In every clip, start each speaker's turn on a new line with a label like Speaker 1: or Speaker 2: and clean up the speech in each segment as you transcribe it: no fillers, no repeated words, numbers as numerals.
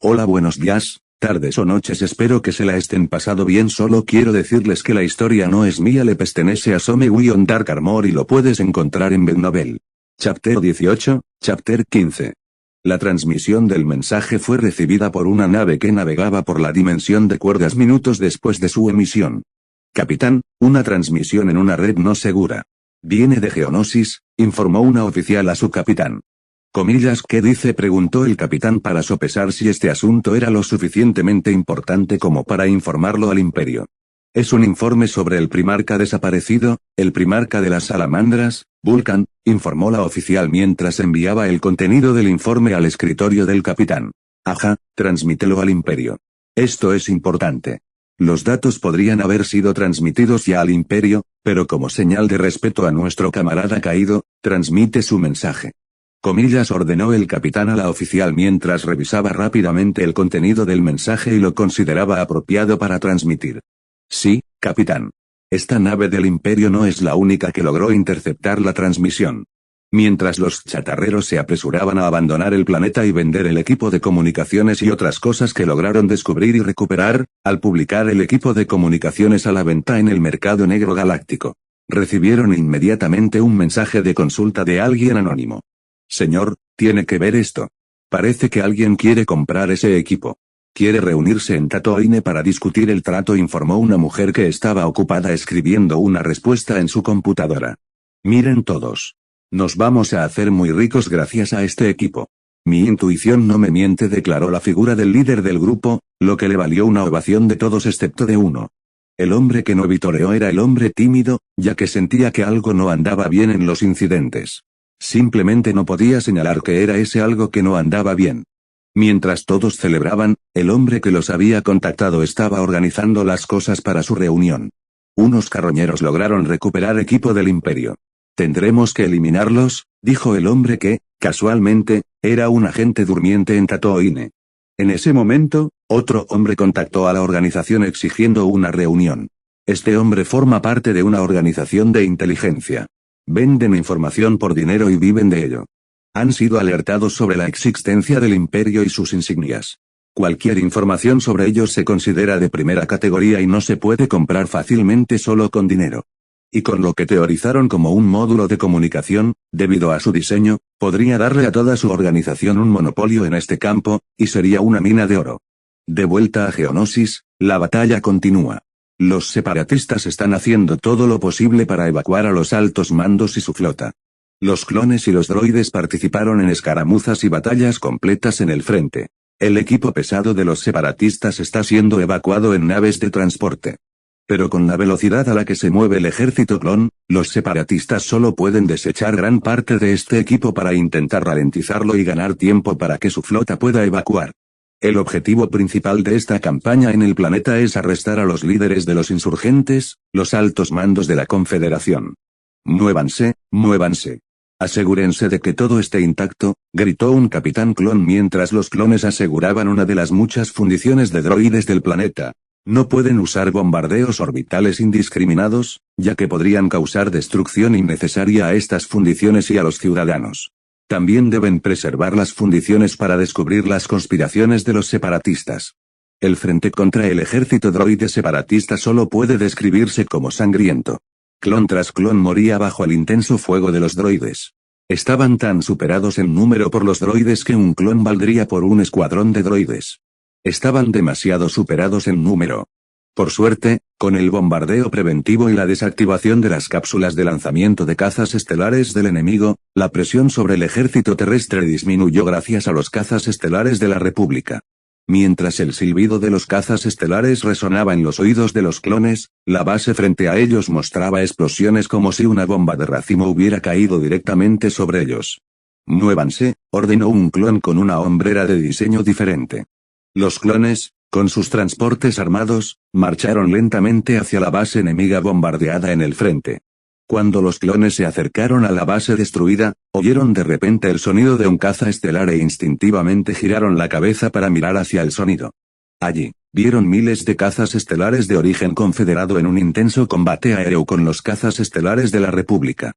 Speaker 1: Hola, buenos días, tardes o noches, espero que se la estén pasado bien. Solo quiero decirles que la historia no es mía, le pertenece a Some on Dark Armor y lo puedes encontrar en Novel. Chapter 18, Chapter 15. La transmisión del mensaje fue recibida por una nave que navegaba por la dimensión de cuerdas minutos después de su emisión. Capitán, una transmisión en una red no segura. Viene de Geonosis, informó una oficial a su capitán. Comillas, ¿qué dice?, preguntó el capitán para sopesar si este asunto era lo suficientemente importante como para informarlo al imperio. Es un informe sobre el primarca desaparecido, el primarca de las salamandras, Vulcan, informó la oficial mientras enviaba el contenido del informe al escritorio del capitán. Ajá, transmítelo al imperio. Esto es importante. Los datos podrían haber sido transmitidos ya al imperio, pero como señal de respeto a nuestro camarada caído, transmite su mensaje. Comillas, ordenó el capitán a la oficial mientras revisaba rápidamente el contenido del mensaje y lo consideraba apropiado para transmitir. Sí, capitán. Esta nave del imperio no es la única que logró interceptar la transmisión. Mientras los chatarreros se apresuraban a abandonar el planeta y vender el equipo de comunicaciones y otras cosas que lograron descubrir y recuperar, al publicar el equipo de comunicaciones a la venta en el mercado negro galáctico, recibieron inmediatamente un mensaje de consulta de alguien anónimo. Señor, tiene que ver esto. Parece que alguien quiere comprar ese equipo. Quiere reunirse en Tatooine para discutir el trato, informó una mujer que estaba ocupada escribiendo una respuesta en su computadora. Miren todos. Nos vamos a hacer muy ricos gracias a este equipo. Mi intuición no me miente, declaró la figura del líder del grupo, lo que le valió una ovación de todos excepto de uno. El hombre que no vitoreó era el hombre tímido, ya que sentía que algo no andaba bien en los incidentes. Simplemente no podía señalar que era ese algo que no andaba bien. Mientras todos celebraban, el hombre que los había contactado estaba organizando las cosas para su reunión. Unos carroñeros lograron recuperar equipo del imperio. Tendremos que eliminarlos, dijo el hombre que, casualmente, era un agente durmiente en Tatooine. En ese momento, otro hombre contactó a la organización exigiendo una reunión. Este hombre forma parte de una organización de inteligencia. Venden información por dinero y viven de ello. Han sido alertados sobre la existencia del imperio y sus insignias. Cualquier información sobre ellos se considera de primera categoría y no se puede comprar fácilmente solo con dinero. Y con lo que teorizaron como un módulo de comunicación, debido a su diseño, podría darle a toda su organización un monopolio en este campo, y sería una mina de oro. De vuelta a Geonosis, la batalla continúa. Los separatistas están haciendo todo lo posible para evacuar a los altos mandos y su flota. Los clones y los droides participaron en escaramuzas y batallas completas en el frente. El equipo pesado de los separatistas está siendo evacuado en naves de transporte. Pero con la velocidad a la que se mueve el ejército clon, los separatistas solo pueden desechar gran parte de este equipo para intentar ralentizarlo y ganar tiempo para que su flota pueda evacuar. El objetivo principal de esta campaña en el planeta es arrestar a los líderes de los insurgentes, los altos mandos de la Confederación. Muévanse, muévanse. Asegúrense de que todo esté intacto, gritó un capitán clon mientras los clones aseguraban una de las muchas fundiciones de droides del planeta. No pueden usar bombardeos orbitales indiscriminados, ya que podrían causar destrucción innecesaria a estas fundiciones y a los ciudadanos. También deben preservar las fundiciones para descubrir las conspiraciones de los separatistas. El frente contra el ejército droide separatista solo puede describirse como sangriento. Clon tras clon moría bajo el intenso fuego de los droides. Estaban tan superados en número por los droides que un clon valdría por un escuadrón de droides. Estaban demasiado superados en número. Por suerte, con el bombardeo preventivo y la desactivación de las cápsulas de lanzamiento de cazas estelares del enemigo, la presión sobre el ejército terrestre disminuyó gracias a los cazas estelares de la República. Mientras el silbido de los cazas estelares resonaba en los oídos de los clones, la base frente a ellos mostraba explosiones como si una bomba de racimo hubiera caído directamente sobre ellos. Muévanse, ordenó un clon con una hombrera de diseño diferente. Los clones, con sus transportes armados, marcharon lentamente hacia la base enemiga bombardeada en el frente. Cuando los clones se acercaron a la base destruida, oyeron de repente el sonido de un caza estelar e instintivamente giraron la cabeza para mirar hacia el sonido. Allí, vieron miles de cazas estelares de origen confederado en un intenso combate aéreo con los cazas estelares de la República.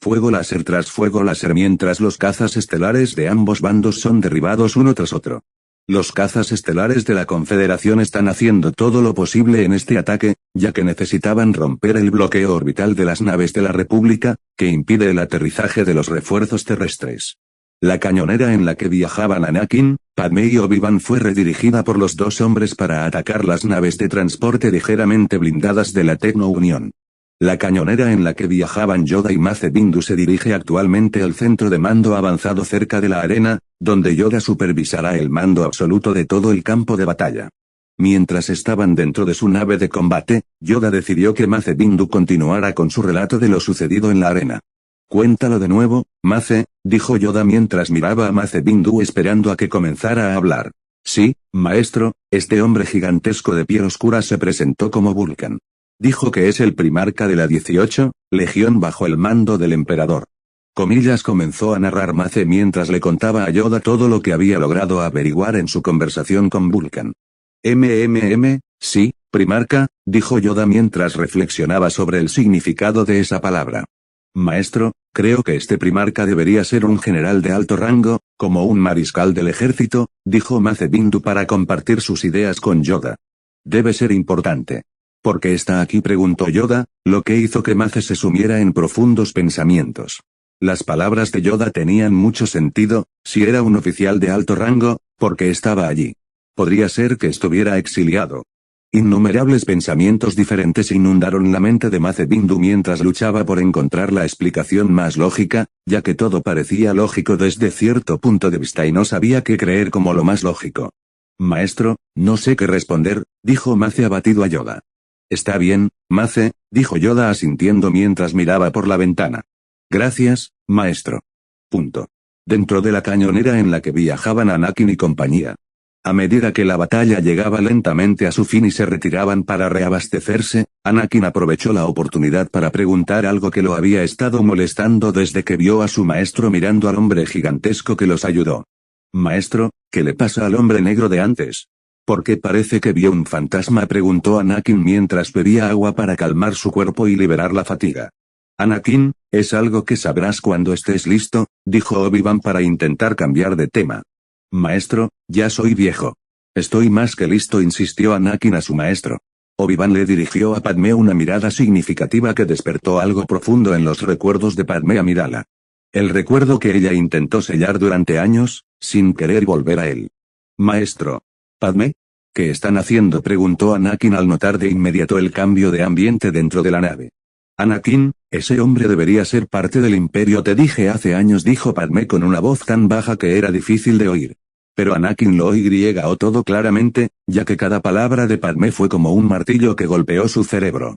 Speaker 1: Fuego láser tras fuego láser mientras los cazas estelares de ambos bandos son derribados uno tras otro. Los cazas estelares de la Confederación están haciendo todo lo posible en este ataque, ya que necesitaban romper el bloqueo orbital de las naves de la República, que impide el aterrizaje de los refuerzos terrestres. La cañonera en la que viajaban Anakin, Padmé y Obi-Wan fue redirigida por los dos hombres para atacar las naves de transporte ligeramente blindadas de la Tecno Unión. La cañonera en la que viajaban Yoda y Mace Windu se dirige actualmente al centro de mando avanzado cerca de la arena, donde Yoda supervisará el mando absoluto de todo el campo de batalla. Mientras estaban dentro de su nave de combate, Yoda decidió que Mace Windu continuara con su relato de lo sucedido en la arena. «Cuéntalo de nuevo, Mace», dijo Yoda mientras miraba a Mace Windu esperando a que comenzara a hablar. «Sí, maestro, este hombre gigantesco de piel oscura se presentó como Vulcan. Dijo que es el primarca de la 18, Legión bajo el mando del emperador». Comillas comenzó a narrar Mace mientras le contaba a Yoda todo lo que había logrado averiguar en su conversación con Vulcan. Sí, primarca», dijo Yoda mientras reflexionaba sobre el significado de esa palabra. «Maestro, creo que este primarca debería ser un general de alto rango, como un mariscal del ejército», dijo Mace Windu para compartir sus ideas con Yoda. «Debe ser importante». «¿Por qué está aquí?», preguntó Yoda, lo que hizo que Mace se sumiera en profundos pensamientos. Las palabras de Yoda tenían mucho sentido. Si era un oficial de alto rango, ¿por qué estaba allí? Podría ser que estuviera exiliado. Innumerables pensamientos diferentes inundaron la mente de Mace Windu mientras luchaba por encontrar la explicación más lógica, ya que todo parecía lógico desde cierto punto de vista y no sabía qué creer como lo más lógico. «Maestro, no sé qué responder», dijo Mace abatido a Yoda. «Está bien, Mace», dijo Yoda asintiendo mientras miraba por la ventana. «Gracias, maestro». Dentro de la cañonera en la que viajaban Anakin y compañía. A medida que la batalla llegaba lentamente a su fin y se retiraban para reabastecerse, Anakin aprovechó la oportunidad para preguntar algo que lo había estado molestando desde que vio a su maestro mirando al hombre gigantesco que los ayudó. «Maestro, ¿qué le pasa al hombre negro de antes? ¿Por qué parece que vio un fantasma?», preguntó Anakin mientras bebía agua para calmar su cuerpo y liberar la fatiga. «Anakin, es algo que sabrás cuando estés listo», dijo Obi-Wan para intentar cambiar de tema. «Maestro, ya soy viejo. Estoy más que listo», insistió Anakin a su maestro. Obi-Wan le dirigió a Padmé una mirada significativa que despertó algo profundo en los recuerdos de Padmé Amidala. El recuerdo que ella intentó sellar durante años, sin querer volver a él. «Maestro. ¿Padmé? ¿Qué están haciendo?», preguntó Anakin al notar de inmediato el cambio de ambiente dentro de la nave. «Anakin, ese hombre debería ser parte del Imperio, te dije hace años», dijo Padmé con una voz tan baja que era difícil de oír. Pero Anakin lo oyó todo claramente, ya que cada palabra de Padmé fue como un martillo que golpeó su cerebro.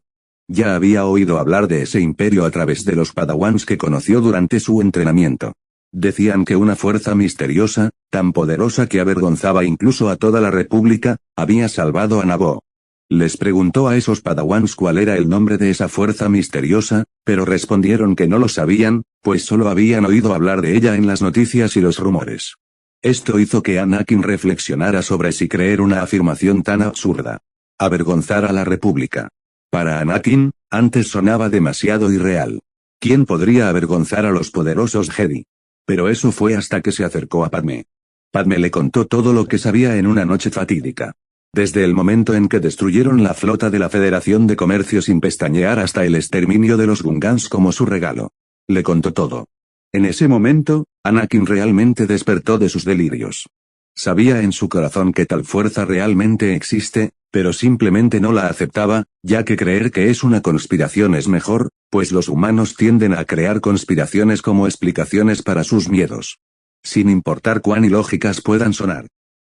Speaker 1: Ya había oído hablar de ese imperio a través de los padawans que conoció durante su entrenamiento. Decían que una fuerza misteriosa, tan poderosa que avergonzaba incluso a toda la República, había salvado a Naboo. Les preguntó a esos padawans cuál era el nombre de esa fuerza misteriosa, pero respondieron que no lo sabían, pues solo habían oído hablar de ella en las noticias y los rumores. Esto hizo que Anakin reflexionara sobre si creer una afirmación tan absurda. Avergonzar a la República. Para Anakin, antes sonaba demasiado irreal. ¿Quién podría avergonzar a los poderosos Jedi? Pero eso fue hasta que se acercó a Padmé. Padmé le contó todo lo que sabía en una noche fatídica. Desde el momento en que destruyeron la flota de la Federación de Comercio sin pestañear hasta el exterminio de los Gungans como su regalo. Le contó todo. En ese momento, Anakin realmente despertó de sus delirios. Sabía en su corazón que tal fuerza realmente existe, pero simplemente no la aceptaba, ya que creer que es una conspiración es mejor, pues los humanos tienden a crear conspiraciones como explicaciones para sus miedos. Sin importar cuán ilógicas puedan sonar.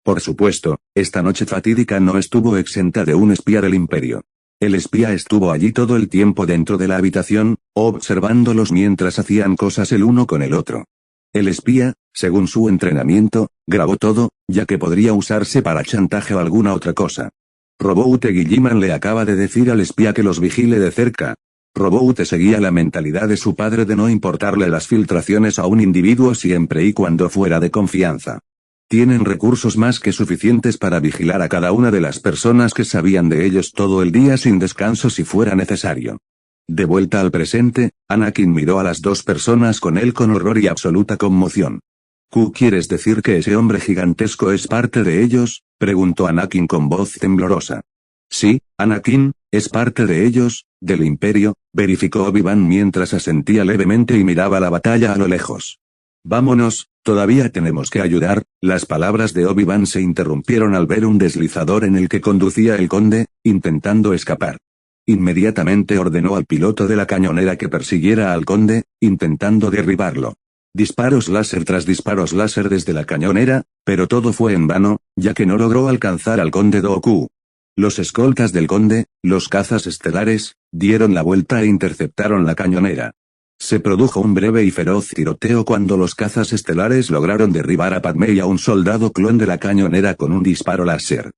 Speaker 1: Por supuesto, esta noche fatídica no estuvo exenta de un espía del Imperio. El espía estuvo allí todo el tiempo dentro de la habitación, observándolos mientras hacían cosas el uno con el otro. El espía, según su entrenamiento, grabó todo, ya que podría usarse para chantaje o alguna otra cosa. Roboute Guilliman le acaba de decir al espía que los vigile de cerca. Roboute seguía la mentalidad de su padre de no importarle las filtraciones a un individuo siempre y cuando fuera de confianza. Tienen recursos más que suficientes para vigilar a cada una de las personas que sabían de ellos todo el día sin descanso si fuera necesario. De vuelta al presente, Anakin miró a las dos personas con él con horror y absoluta conmoción. ¿Quieres decir que ese hombre gigantesco es parte de ellos?, preguntó Anakin con voz temblorosa. Sí, Anakin, es parte de ellos, del Imperio, verificó Obi-Wan mientras asentía levemente y miraba la batalla a lo lejos. Vámonos, todavía tenemos que ayudar. Las palabras de Obi-Wan se interrumpieron al ver un deslizador en el que conducía el conde, intentando escapar. Inmediatamente ordenó al piloto de la cañonera que persiguiera al conde, intentando derribarlo. Disparos láser tras disparos láser desde la cañonera, pero todo fue en vano, ya que no logró alcanzar al conde Dooku. Los escoltas del conde, los cazas estelares, dieron la vuelta e interceptaron la cañonera. Se produjo un breve y feroz tiroteo cuando los cazas estelares lograron derribar a Padmé y a un soldado clon de la cañonera con un disparo láser.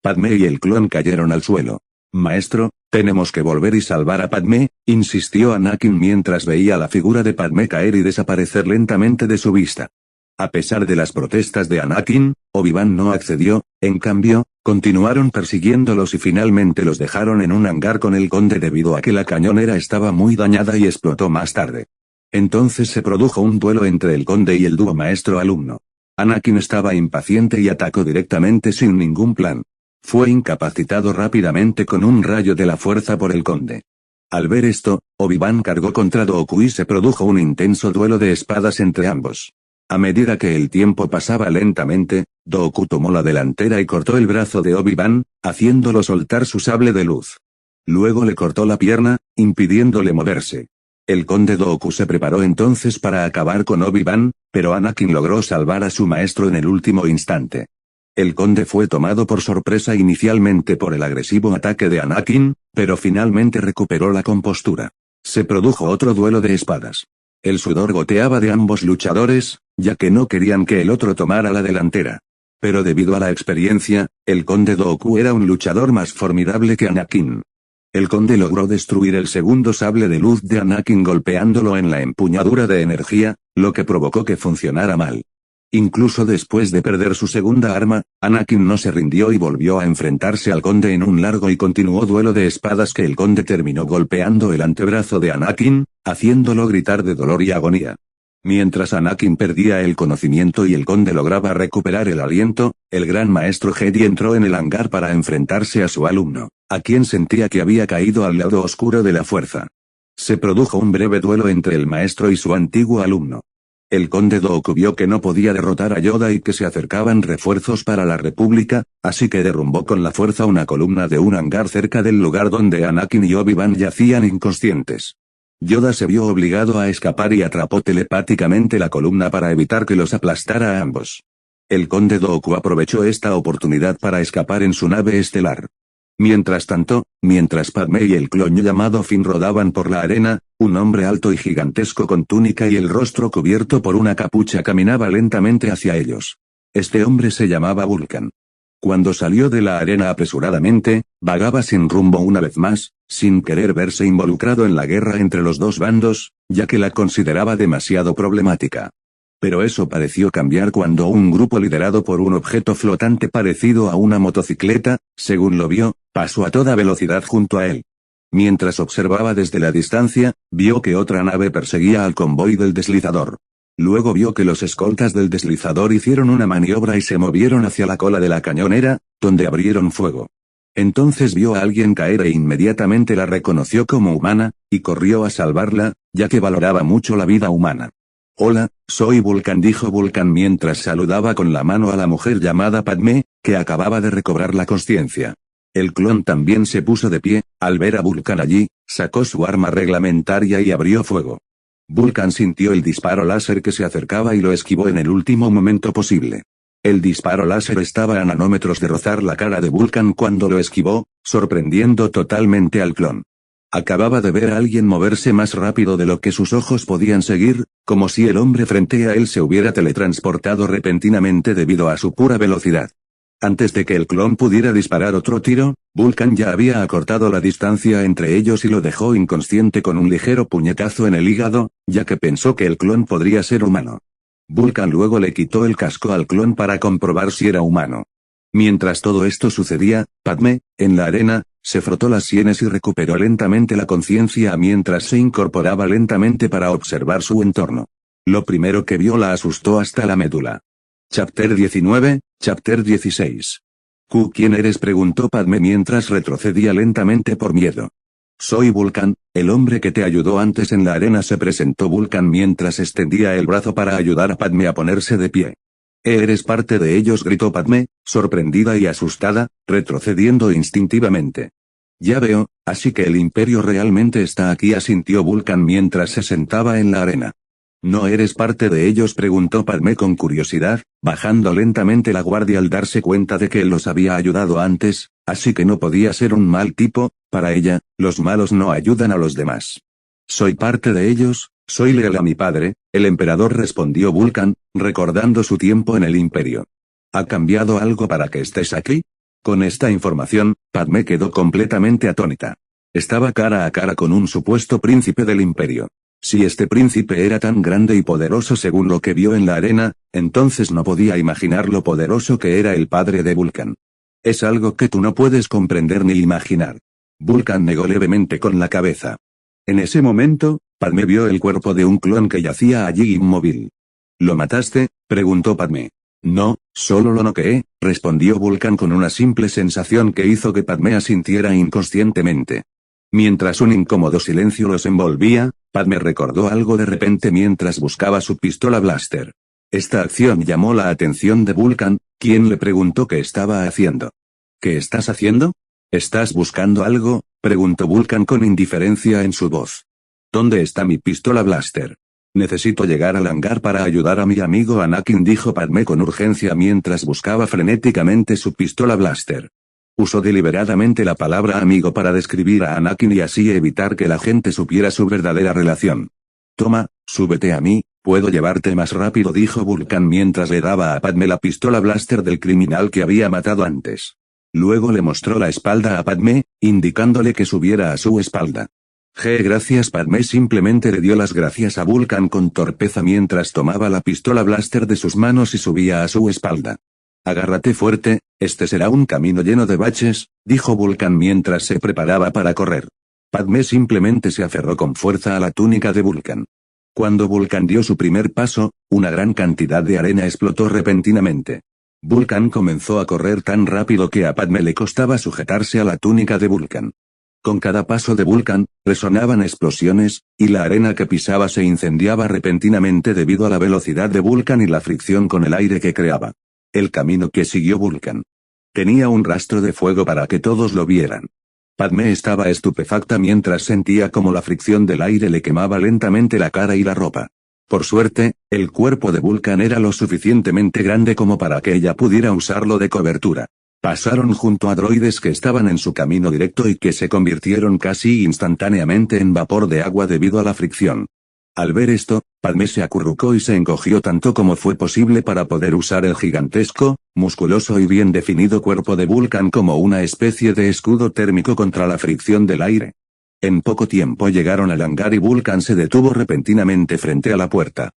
Speaker 1: Padmé y el clon cayeron al suelo. Maestro, tenemos que volver y salvar a Padmé, insistió Anakin mientras veía la figura de Padmé caer y desaparecer lentamente de su vista. A pesar de las protestas de Anakin, Obi-Wan no accedió, en cambio, continuaron persiguiéndolos y finalmente los dejaron en un hangar con el conde debido a que la cañonera estaba muy dañada y explotó más tarde. Entonces se produjo un duelo entre el conde y el dúo maestro-alumno. Anakin estaba impaciente y atacó directamente sin ningún plan. Fue incapacitado rápidamente con un rayo de la fuerza por el conde. Al ver esto, Obi-Wan cargó contra Dooku y se produjo un intenso duelo de espadas entre ambos. A medida que el tiempo pasaba lentamente, Dooku tomó la delantera y cortó el brazo de Obi-Wan, haciéndolo soltar su sable de luz. Luego le cortó la pierna, impidiéndole moverse. El conde Dooku se preparó entonces para acabar con Obi-Wan, pero Anakin logró salvar a su maestro en el último instante. El conde fue tomado por sorpresa inicialmente por el agresivo ataque de Anakin, pero finalmente recuperó la compostura. Se produjo otro duelo de espadas. El sudor goteaba de ambos luchadores, ya que no querían que el otro tomara la delantera. Pero debido a la experiencia, el conde Dooku era un luchador más formidable que Anakin. El conde logró destruir el segundo sable de luz de Anakin golpeándolo en la empuñadura de energía, lo que provocó que funcionara mal. Incluso después de perder su segunda arma, Anakin no se rindió y volvió a enfrentarse al conde en un largo y continuo duelo de espadas que el conde terminó golpeando el antebrazo de Anakin, haciéndolo gritar de dolor y agonía. Mientras Anakin perdía el conocimiento y el conde lograba recuperar el aliento, el gran maestro Jedi entró en el hangar para enfrentarse a su alumno, a quien sentía que había caído al lado oscuro de la fuerza. Se produjo un breve duelo entre el maestro y su antiguo alumno. El conde Dooku vio que no podía derrotar a Yoda y que se acercaban refuerzos para la República, así que derrumbó con la fuerza una columna de un hangar cerca del lugar donde Anakin y Obi-Wan yacían inconscientes. Yoda se vio obligado a escapar y atrapó telepáticamente la columna para evitar que los aplastara a ambos. El conde Dooku aprovechó esta oportunidad para escapar en su nave estelar. Mientras tanto, mientras Padmé y el clon llamado Finn rodaban por la arena, un hombre alto y gigantesco con túnica y el rostro cubierto por una capucha caminaba lentamente hacia ellos. Este hombre se llamaba Vulcan. Cuando salió de la arena apresuradamente, vagaba sin rumbo una vez más, sin querer verse involucrado en la guerra entre los dos bandos, ya que la consideraba demasiado problemática. Pero eso pareció cambiar cuando un grupo liderado por un objeto flotante parecido a una motocicleta, según lo vio, pasó a toda velocidad junto a él. Mientras observaba desde la distancia, vio que otra nave perseguía al convoy del deslizador. Luego vio que los escoltas del deslizador hicieron una maniobra y se movieron hacia la cola de la cañonera, donde abrieron fuego. Entonces vio a alguien caer e inmediatamente la reconoció como humana, y corrió a salvarla, ya que valoraba mucho la vida humana. Hola, soy Vulcan, dijo Vulcan mientras saludaba con la mano a la mujer llamada Padmé, que acababa de recobrar la consciencia. El clon también se puso de pie, al ver a Vulcan allí, sacó su arma reglamentaria y abrió fuego. Vulcan sintió el disparo láser que se acercaba y lo esquivó en el último momento posible. El disparo láser estaba a nanómetros de rozar la cara de Vulcan cuando lo esquivó, sorprendiendo totalmente al clon. Acababa de ver a alguien moverse más rápido de lo que sus ojos podían seguir, como si el hombre frente a él se hubiera teletransportado repentinamente debido a su pura velocidad. Antes de que el clon pudiera disparar otro tiro, Vulcan ya había acortado la distancia entre ellos y lo dejó inconsciente con un ligero puñetazo en el hígado, ya que pensó que el clon podría ser humano. Vulcan luego le quitó el casco al clon para comprobar si era humano. Mientras todo esto sucedía, Padmé, en la arena, se frotó las sienes y recuperó lentamente la conciencia mientras se incorporaba lentamente para observar su entorno. Lo primero que vio la asustó hasta la médula. Chapter 19, Chapter 16. ¿Quién eres?, preguntó Padmé mientras retrocedía lentamente por miedo. Soy Vulcan, el hombre que te ayudó antes en la arena, se presentó Vulcan mientras extendía el brazo para ayudar a Padmé a ponerse de pie. ¿Eres parte de ellos?, gritó Padmé, sorprendida y asustada, retrocediendo instintivamente. Ya veo, así que el Imperio realmente está aquí, asintió Vulcan mientras se sentaba en la arena. ¿No eres parte de ellos?, preguntó Padmé con curiosidad, bajando lentamente la guardia al darse cuenta de que él los había ayudado antes, así que no podía ser un mal tipo. Para ella, los malos no ayudan a los demás. Soy parte de ellos, soy leal a mi padre, el emperador, respondió Vulcan, recordando su tiempo en el Imperio. ¿Ha cambiado algo para que estés aquí? Con esta información, Padmé quedó completamente atónita. Estaba cara a cara con un supuesto príncipe del Imperio. Si este príncipe era tan grande y poderoso según lo que vio en la arena, entonces no podía imaginar lo poderoso que era el padre de Vulcan. Es algo que tú no puedes comprender ni imaginar. Vulcan negó levemente con la cabeza. En ese momento, Padmé vio el cuerpo de un clon que yacía allí inmóvil. ¿Lo mataste?, preguntó Padmé. No, solo lo noqueé, respondió Vulcan con una simple sensación que hizo que Padmé asintiera inconscientemente. Mientras un incómodo silencio los envolvía, Padmé recordó algo de repente mientras buscaba su pistola blaster. Esta acción llamó la atención de Vulcan, quien le preguntó qué estaba haciendo. ¿Qué estás haciendo? ¿Estás buscando algo?, preguntó Vulcan con indiferencia en su voz. ¿Dónde está mi pistola blaster? Necesito llegar al hangar para ayudar a mi amigo Anakin, dijo Padmé con urgencia mientras buscaba frenéticamente su pistola blaster. Usó deliberadamente la palabra amigo para describir a Anakin y así evitar que la gente supiera su verdadera relación. Toma, súbete a mí, puedo llevarte más rápido, dijo Vulcan mientras le daba a Padmé la pistola blaster del criminal que había matado antes. Luego le mostró la espalda a Padmé, indicándole que subiera a su espalda. Gracias. Padmé simplemente le dio las gracias a Vulcan con torpeza mientras tomaba la pistola blaster de sus manos y subía a su espalda. Agárrate fuerte, este será un camino lleno de baches, dijo Vulcan mientras se preparaba para correr. Padmé simplemente se aferró con fuerza a la túnica de Vulcan. Cuando Vulcan dio su primer paso, una gran cantidad de arena explotó repentinamente. Vulcan comenzó a correr tan rápido que a Padmé le costaba sujetarse a la túnica de Vulcan. Con cada paso de Vulcan, resonaban explosiones, y la arena que pisaba se incendiaba repentinamente debido a la velocidad de Vulcan y la fricción con el aire que creaba. El camino que siguió Vulcan tenía un rastro de fuego para que todos lo vieran. Padmé estaba estupefacta mientras sentía como la fricción del aire le quemaba lentamente la cara y la ropa. Por suerte, el cuerpo de Vulcan era lo suficientemente grande como para que ella pudiera usarlo de cobertura. Pasaron junto a droides que estaban en su camino directo y que se convirtieron casi instantáneamente en vapor de agua debido a la fricción. Al ver esto, Padmé se acurrucó y se encogió tanto como fue posible para poder usar el gigantesco, musculoso y bien definido cuerpo de Vulcan como una especie de escudo térmico contra la fricción del aire. En poco tiempo llegaron al hangar y Vulcan se detuvo repentinamente frente a la puerta.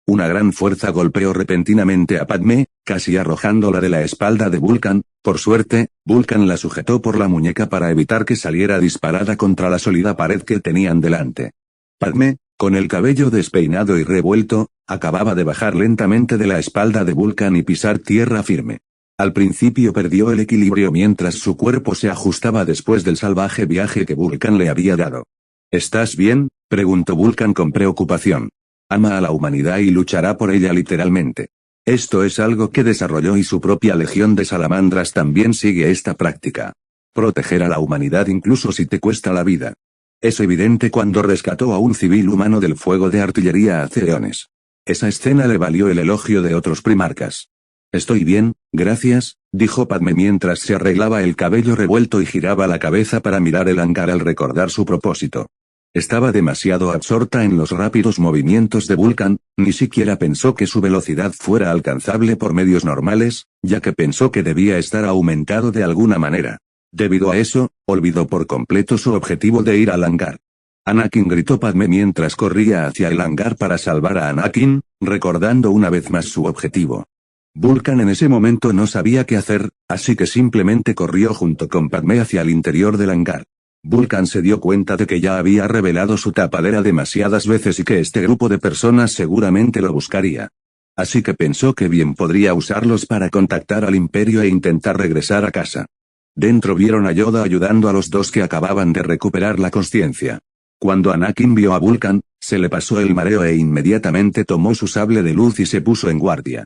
Speaker 1: Una gran fuerza golpeó repentinamente a Padmé, casi arrojándola de la espalda de Vulcan. Por suerte, Vulcan la sujetó por la muñeca para evitar que saliera disparada contra la sólida pared que tenían delante. Padmé, con el cabello despeinado y revuelto, acababa de bajar lentamente de la espalda de Vulcan y pisar tierra firme. Al principio perdió el equilibrio mientras su cuerpo se ajustaba después del salvaje viaje que Vulcan le había dado. ¿Estás bien?, preguntó Vulcan con preocupación. Ama a la humanidad y luchará por ella literalmente. Esto es algo que desarrolló y su propia legión de salamandras también sigue esta práctica. Proteger a la humanidad incluso si te cuesta la vida. Es evidente cuando rescató a un civil humano del fuego de artillería hace eones. Esa escena le valió el elogio de otros primarcas. Estoy bien, gracias, dijo Padmé mientras se arreglaba el cabello revuelto y giraba la cabeza para mirar el hangar al recordar su propósito. Estaba demasiado absorta en los rápidos movimientos de Vulcan, ni siquiera pensó que su velocidad fuera alcanzable por medios normales, ya que pensó que debía estar aumentado de alguna manera. Debido a eso, olvidó por completo su objetivo de ir al hangar. Anakin, gritó Padmé mientras corría hacia el hangar para salvar a Anakin, recordando una vez más su objetivo. Vulcan en ese momento no sabía qué hacer, así que simplemente corrió junto con Padmé hacia el interior del hangar. Vulcan se dio cuenta de que ya había revelado su tapadera demasiadas veces y que este grupo de personas seguramente lo buscaría. Así que pensó que bien podría usarlos para contactar al Imperio e intentar regresar a casa. Dentro vieron a Yoda ayudando a los dos que acababan de recuperar la consciencia. Cuando Anakin vio a Vulcan, se le pasó el mareo e inmediatamente tomó su sable de luz y se puso en guardia.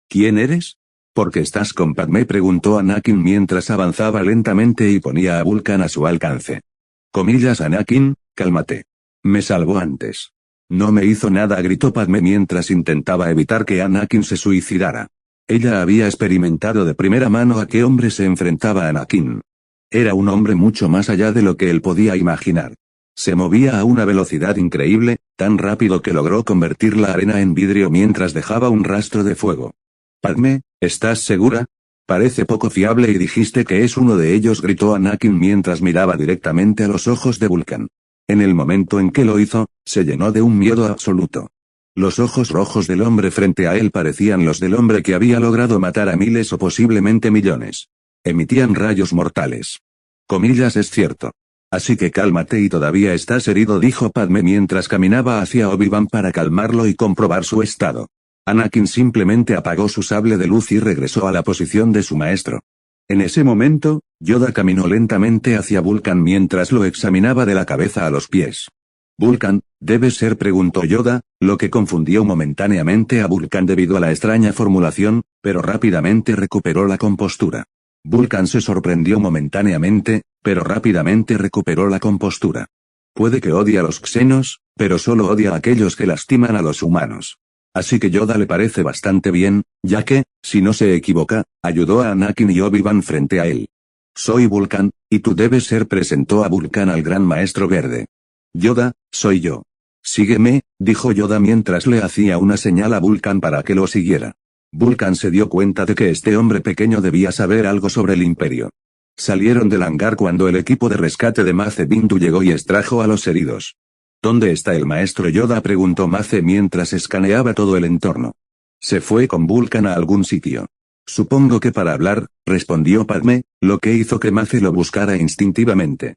Speaker 1: ¿Quién eres? ¿Por qué estás con Padmé?, preguntó Anakin mientras avanzaba lentamente y ponía a Vulcan a su alcance. Comillas: Anakin, cálmate. Me salvó antes. No me hizo nada, gritó Padmé mientras intentaba evitar que Anakin se suicidara. Ella había experimentado de primera mano a qué hombre se enfrentaba Anakin. Era un hombre mucho más allá de lo que él podía imaginar. Se movía a una velocidad increíble, tan rápido que logró convertir la arena en vidrio mientras dejaba un rastro de fuego. Padmé, ¿estás segura? Parece poco fiable y dijiste que es uno de ellos, gritó Anakin mientras miraba directamente a los ojos de Vulcan. En el momento en que lo hizo, se llenó de un miedo absoluto. Los ojos rojos del hombre frente a él parecían los del hombre que había logrado matar a miles o posiblemente millones. Emitían rayos mortales. Comillas: es cierto. Así que cálmate y todavía estás herido, dijo Padmé mientras caminaba hacia Obi-Wan para calmarlo y comprobar su estado. Anakin simplemente apagó su sable de luz y regresó a la posición de su maestro. En ese momento, Yoda caminó lentamente hacia Vulcan mientras lo examinaba de la cabeza a los pies. Vulcan, debe ser, preguntó Yoda, lo que confundió momentáneamente a Vulcan debido a la extraña formulación, pero rápidamente recuperó la compostura. Vulcan se sorprendió momentáneamente, pero rápidamente recuperó la compostura. Puede que odie a los xenos, pero solo odia a aquellos que lastiman a los humanos. Así que Yoda le parece bastante bien, ya que, si no se equivoca, ayudó a Anakin y Obi-Wan frente a él. Soy Vulcan, y tú debes ser, presentó a Vulcan al gran maestro verde. Yoda, soy yo. Sígueme, dijo Yoda mientras le hacía una señal a Vulcan para que lo siguiera. Vulcan se dio cuenta de que este hombre pequeño debía saber algo sobre el Imperio. Salieron del hangar cuando el equipo de rescate de Mace Windu llegó y extrajo a los heridos. ¿Dónde está el maestro Yoda?, preguntó Mace mientras escaneaba todo el entorno. Se fue con Vulcan a algún sitio. Supongo que para hablar, respondió Padmé, lo que hizo que Mace lo buscara instintivamente.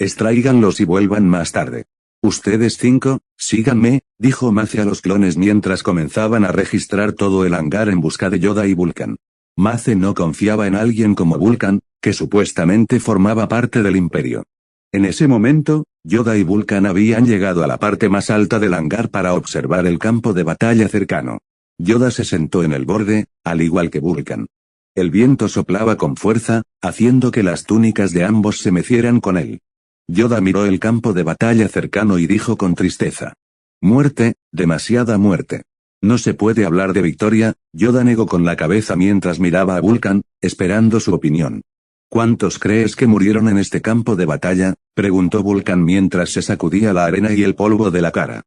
Speaker 1: Extráiganlos y vuelvan más tarde. Ustedes 5, síganme, dijo Mace a los clones mientras comenzaban a registrar todo el hangar en busca de Yoda y Vulcan. Mace no confiaba en alguien como Vulcan, que supuestamente formaba parte del Imperio. En ese momento, Yoda y Vulcan habían llegado a la parte más alta del hangar para observar el campo de batalla cercano. Yoda se sentó en el borde, al igual que Vulcan. El viento soplaba con fuerza, haciendo que las túnicas de ambos se mecieran con él. Yoda miró el campo de batalla cercano y dijo con tristeza: muerte, demasiada muerte. No se puede hablar de victoria. Yoda negó con la cabeza mientras miraba a Vulcan, esperando su opinión. ¿Cuántos crees que murieron en este campo de batalla?, preguntó Vulcan mientras se sacudía la arena y el polvo de la cara.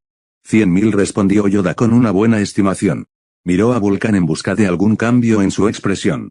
Speaker 1: 100.000, respondió Yoda con una buena estimación. Miró a Vulcan en busca de algún cambio en su expresión.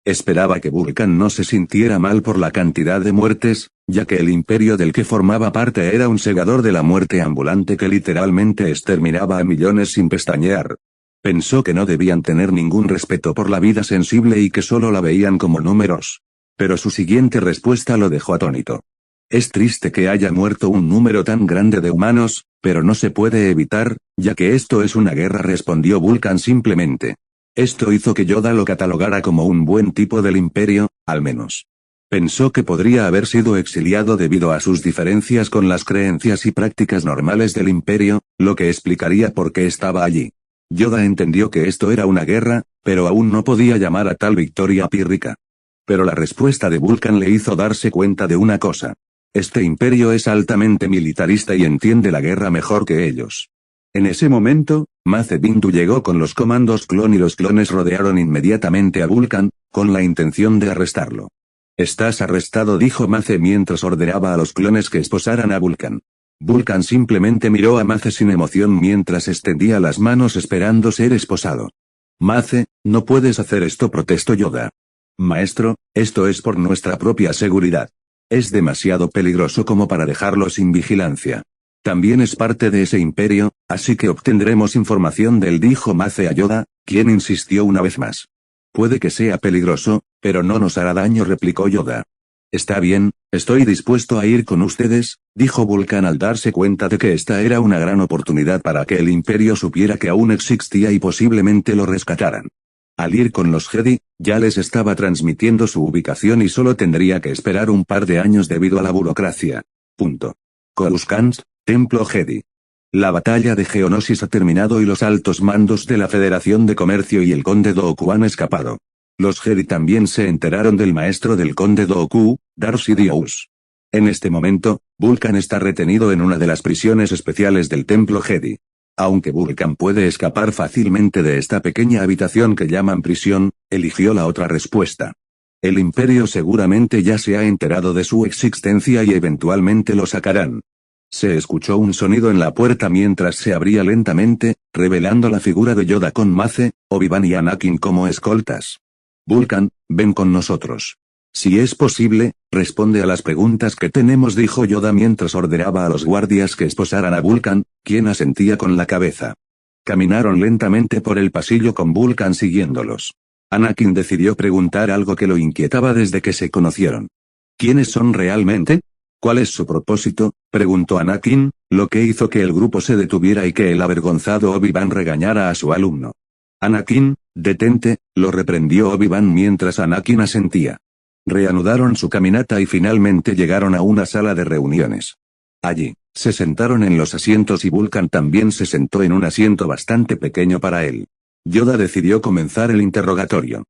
Speaker 1: Esperaba que Vulcan no se sintiera mal por la cantidad de muertes, ya que el imperio del que formaba parte era un segador de la muerte ambulante que literalmente exterminaba a millones sin pestañear. Pensó que no debían tener ningún respeto por la vida sensible y que solo la veían como números. Pero su siguiente respuesta lo dejó atónito. Es triste que haya muerto un número tan grande de humanos, pero no se puede evitar, ya que esto es una guerra, respondió Vulcan simplemente. Esto hizo que Yoda lo catalogara como un buen tipo del Imperio, al menos. Pensó que podría haber sido exiliado debido a sus diferencias con las creencias y prácticas normales del Imperio, lo que explicaría por qué estaba allí. Yoda entendió que esto era una guerra, pero aún no podía llamar a tal victoria pírrica. Pero la respuesta de Vulcan le hizo darse cuenta de una cosa. Este imperio es altamente militarista y entiende la guerra mejor que ellos. En ese momento, Mace Windu llegó con los comandos clon y los clones rodearon inmediatamente a Vulcan, con la intención de arrestarlo. Estás arrestado, dijo Mace mientras ordenaba a los clones que esposaran a Vulcan. Vulcan simplemente miró a Mace sin emoción mientras extendía las manos esperando ser esposado. Mace, no puedes hacer esto, protestó Yoda. Maestro, esto es por nuestra propia seguridad. Es demasiado peligroso como para dejarlo sin vigilancia. También es parte de ese imperio, así que obtendremos información de él, dijo Mace a Yoda, quien insistió una vez más. Puede que sea peligroso, pero no nos hará daño, replicó Yoda. Está bien, estoy dispuesto a ir con ustedes, dijo Vulcan al darse cuenta de que esta era una gran oportunidad para que el Imperio supiera que aún existía y posiblemente lo rescataran. Al ir con los Jedi, ya les estaba transmitiendo su ubicación y solo tendría que esperar un par de años debido a la burocracia. Coruscant, Templo Jedi. La batalla de Geonosis ha terminado y los altos mandos de la Federación de Comercio y el Conde Dooku han escapado. Los Jedi también se enteraron del maestro del Conde Dooku, Darth Sidious. En este momento, Vulcan está retenido en una de las prisiones especiales del Templo Jedi. Aunque Vulcan puede escapar fácilmente de esta pequeña habitación que llaman prisión, eligió la otra respuesta. El Imperio seguramente ya se ha enterado de su existencia y eventualmente lo sacarán. Se escuchó un sonido en la puerta mientras se abría lentamente, revelando la figura de Yoda con Mace, Obi-Wan y Anakin como escoltas. Vulcan, ven con nosotros. Si es posible, responde a las preguntas que tenemos, dijo Yoda mientras ordenaba a los guardias que esposaran a Vulcan, quien asentía con la cabeza. Caminaron lentamente por el pasillo con Vulcan siguiéndolos. Anakin decidió preguntar algo que lo inquietaba desde que se conocieron. ¿Quiénes son realmente? ¿Cuál es su propósito?, preguntó Anakin, lo que hizo que el grupo se detuviera y que el avergonzado Obi-Wan regañara a su alumno. Anakin, detente, lo reprendió Obi-Wan mientras Anakin asentía. Reanudaron su caminata y finalmente llegaron a una sala de reuniones. Allí, se sentaron en los asientos y Vulcan también se sentó en un asiento bastante pequeño para él. Yoda decidió comenzar el interrogatorio.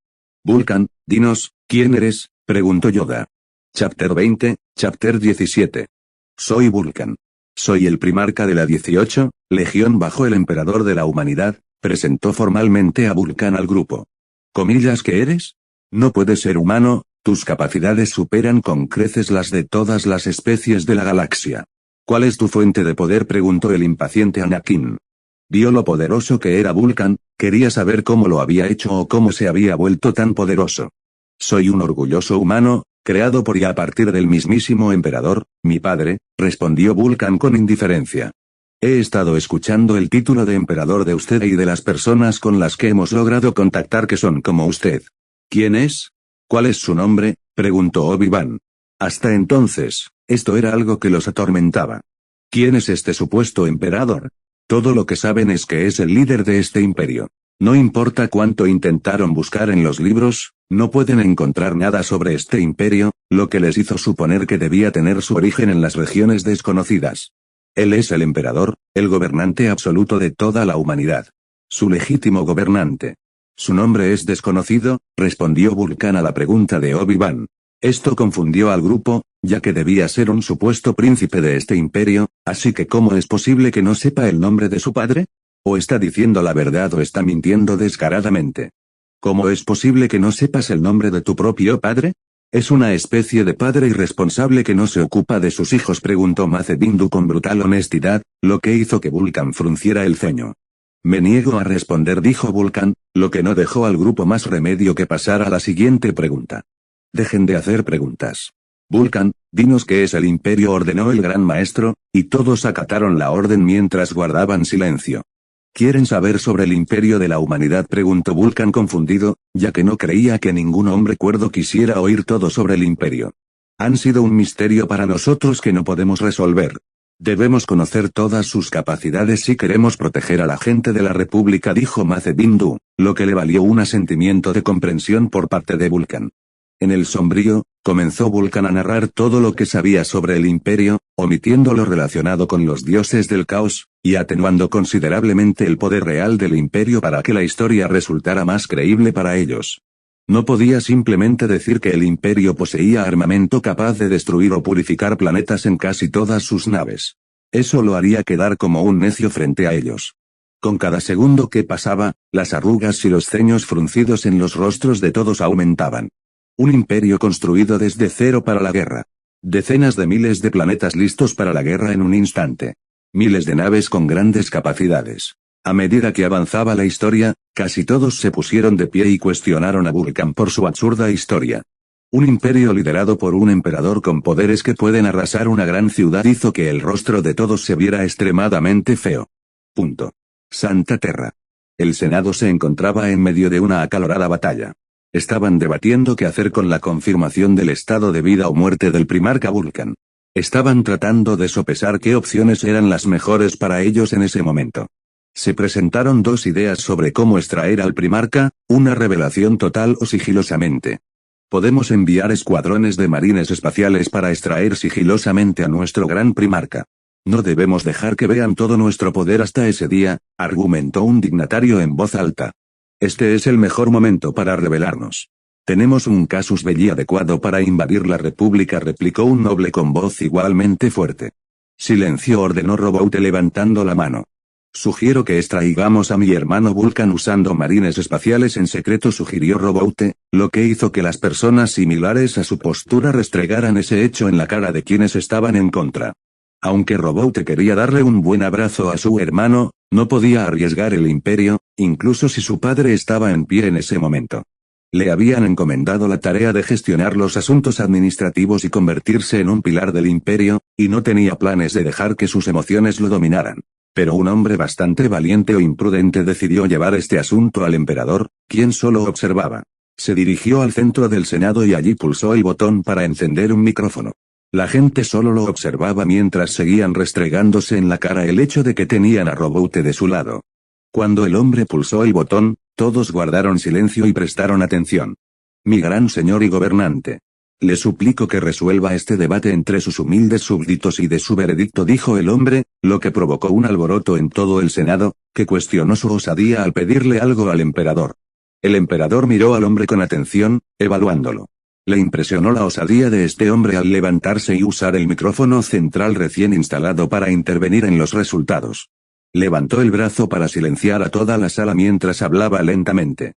Speaker 1: Vulcan, dinos, ¿quién eres?, preguntó Yoda. Chapter 20, Chapter 17. Soy Vulcan. Soy el primarca de la 18, Legión bajo el Emperador de la Humanidad, presentó formalmente a Vulcan al grupo. ¿Comillas que eres? No puedes ser humano, tus capacidades superan con creces las de todas las especies de la galaxia. ¿Cuál es tu fuente de poder?, preguntó el impaciente Anakin. Vio lo poderoso que era Vulcan, quería saber cómo lo había hecho o cómo se había vuelto tan poderoso. Soy un orgulloso humano, creado por y a partir del mismísimo emperador, mi padre, respondió Vulcan con indiferencia. He estado escuchando el título de emperador de usted y de las personas con las que hemos logrado contactar que son como usted. ¿Quién es? ¿Cuál es su nombre?, preguntó Obi-Wan. Hasta entonces, esto era algo que los atormentaba. ¿Quién es este supuesto emperador? Todo lo que saben es que es el líder de este imperio. No importa cuánto intentaron buscar en los libros, no pueden encontrar nada sobre este imperio, lo que les hizo suponer que debía tener su origen en las regiones desconocidas. Él es el emperador, el gobernante absoluto de toda la humanidad. Su legítimo gobernante. Su nombre es desconocido, respondió Vulcan a la pregunta de Obi-Wan. Esto confundió al grupo, ya que debía ser un supuesto príncipe de este imperio, así que ¿cómo es posible que no sepa el nombre de su padre? ¿O está diciendo la verdad o está mintiendo descaradamente? ¿Cómo es posible que no sepas el nombre de tu propio padre? ¿Es una especie de padre irresponsable que no se ocupa de sus hijos?, preguntó Mace Windu con brutal honestidad, lo que hizo que Vulcan frunciera el ceño. Me niego a responder, dijo Vulcan, lo que no dejó al grupo más remedio que pasar a la siguiente pregunta. Dejen de hacer preguntas. Vulcan, dinos qué es el imperio, ordenó el gran maestro, y todos acataron la orden mientras guardaban silencio. ¿Quieren saber sobre el imperio de la humanidad?, preguntó Vulcan confundido, ya que no creía que ningún hombre cuerdo quisiera oír todo sobre el imperio. Han sido un misterio para nosotros que no podemos resolver. Debemos conocer todas sus capacidades si queremos proteger a la gente de la República, dijo Mace Windu, lo que le valió un asentimiento de comprensión por parte de Vulcan. En el sombrío, comenzó Vulcan a narrar todo lo que sabía sobre el imperio, omitiendo lo relacionado con los dioses del caos, y atenuando considerablemente el poder real del imperio para que la historia resultara más creíble para ellos. No podía simplemente decir que el imperio poseía armamento capaz de destruir o purificar planetas en casi todas sus naves. Eso lo haría quedar como un necio frente a ellos. Con cada segundo que pasaba, las arrugas y los ceños fruncidos en los rostros de todos aumentaban. Un imperio construido desde cero para la guerra. Decenas de miles de planetas listos para la guerra en un instante. Miles de naves con grandes capacidades. A medida que avanzaba la historia, casi todos se pusieron de pie y cuestionaron a Vulcan por su absurda historia. Un imperio liderado por un emperador con poderes que pueden arrasar una gran ciudad hizo que el rostro de todos se viera extremadamente feo. Santa Terra. El Senado se encontraba en medio de una acalorada batalla. Estaban debatiendo qué hacer con la confirmación del estado de vida o muerte del primarca Vulcan. Estaban tratando de sopesar qué opciones eran las mejores para ellos en ese momento. Se presentaron dos ideas sobre cómo extraer al primarca, una revelación total o sigilosamente. Podemos enviar escuadrones de marines espaciales para extraer sigilosamente a nuestro gran primarca. No debemos dejar que vean todo nuestro poder hasta ese día, argumentó un dignatario en voz alta. Este es el mejor momento para revelarnos. Tenemos un casus belli adecuado para invadir la República, replicó un noble con voz igualmente fuerte. Silencio, ordenó Roboute levantando la mano. Sugiero que extraigamos a mi hermano Vulcan usando marines espaciales en secreto, sugirió Roboute, lo que hizo que las personas similares a su postura restregaran ese hecho en la cara de quienes estaban en contra. Aunque Roboute quería darle un buen abrazo a su hermano, no podía arriesgar el imperio, incluso si su padre estaba en pie en ese momento. Le habían encomendado la tarea de gestionar los asuntos administrativos y convertirse en un pilar del imperio, y no tenía planes de dejar que sus emociones lo dominaran. Pero un hombre bastante valiente o imprudente decidió llevar este asunto al emperador, quien solo observaba. Se dirigió al centro del Senado y allí pulsó el botón para encender un micrófono. La gente solo lo observaba mientras seguían restregándose en la cara el hecho de que tenían a Roboute de su lado. Cuando el hombre pulsó el botón, todos guardaron silencio y prestaron atención. Mi gran señor y gobernante. Le suplico que resuelva este debate entre sus humildes súbditos y de su veredicto, dijo el hombre, lo que provocó un alboroto en todo el Senado, que cuestionó su osadía al pedirle algo al emperador. El emperador miró al hombre con atención, evaluándolo. Le impresionó la osadía de este hombre al levantarse y usar el micrófono central recién instalado para intervenir en los resultados. Levantó el brazo para silenciar a toda la sala mientras hablaba lentamente.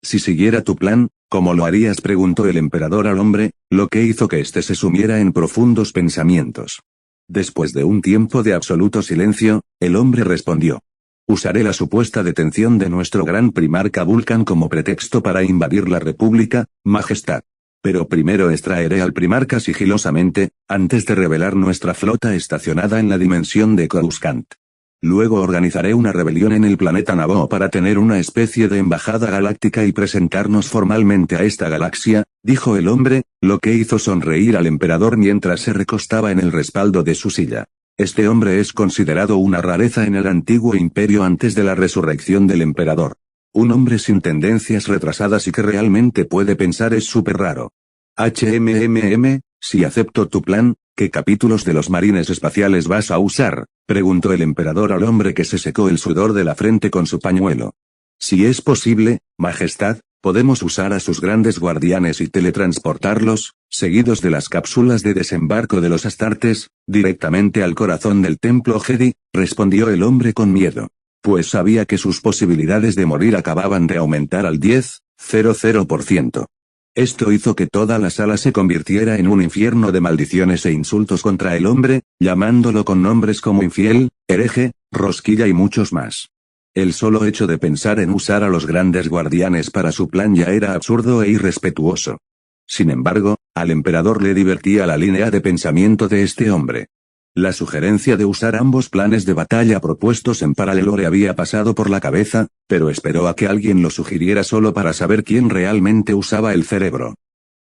Speaker 1: Si siguiera tu plan, ¿cómo lo harías?, preguntó el emperador al hombre, lo que hizo que éste se sumiera en profundos pensamientos. Después de un tiempo de absoluto silencio, el hombre respondió. Usaré la supuesta detención de nuestro gran primarca Vulcan como pretexto para invadir la República, Majestad. Pero primero extraeré al primarca sigilosamente, antes de revelar nuestra flota estacionada en la dimensión de Coruscant. Luego organizaré una rebelión en el planeta Naboo para tener una especie de embajada galáctica y presentarnos formalmente a esta galaxia, dijo el hombre, lo que hizo sonreír al emperador mientras se recostaba en el respaldo de su silla. Este hombre es considerado una rareza en el antiguo imperio antes de la resurrección del emperador. Un hombre sin tendencias retrasadas y que realmente puede pensar es súper raro. Si acepto tu plan, ¿qué capítulos de los marines espaciales vas a usar?, preguntó el emperador al hombre que se secó el sudor de la frente con su pañuelo. Si es posible, Majestad, podemos usar a sus grandes guardianes y teletransportarlos, seguidos de las cápsulas de desembarco de los Astartes, directamente al corazón del templo Jedi, respondió el hombre con miedo. Pues sabía que sus posibilidades de morir acababan de aumentar al 10,00%. Esto hizo que toda la sala se convirtiera en un infierno de maldiciones e insultos contra el hombre, llamándolo con nombres como infiel, hereje, rosquilla y muchos más. El solo hecho de pensar en usar a los grandes guardianes para su plan ya era absurdo e irrespetuoso. Sin embargo, al emperador le divertía la línea de pensamiento de este hombre. La sugerencia de usar ambos planes de batalla propuestos en paralelo le había pasado por la cabeza, pero esperó a que alguien lo sugiriera solo para saber quién realmente usaba el cerebro.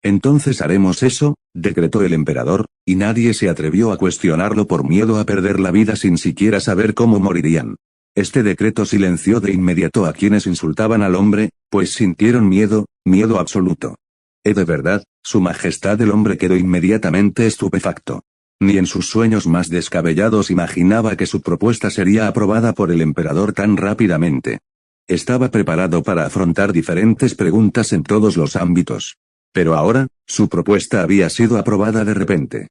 Speaker 1: Entonces haremos eso, decretó el emperador, y nadie se atrevió a cuestionarlo por miedo a perder la vida sin siquiera saber cómo morirían. Este decreto silenció de inmediato a quienes insultaban al hombre, pues sintieron miedo, miedo absoluto. De verdad, Su Majestad, el hombre quedó inmediatamente estupefacto. Ni en sus sueños más descabellados imaginaba que su propuesta sería aprobada por el emperador tan rápidamente. Estaba preparado para afrontar diferentes preguntas en todos los ámbitos. Pero ahora, su propuesta había sido aprobada de repente.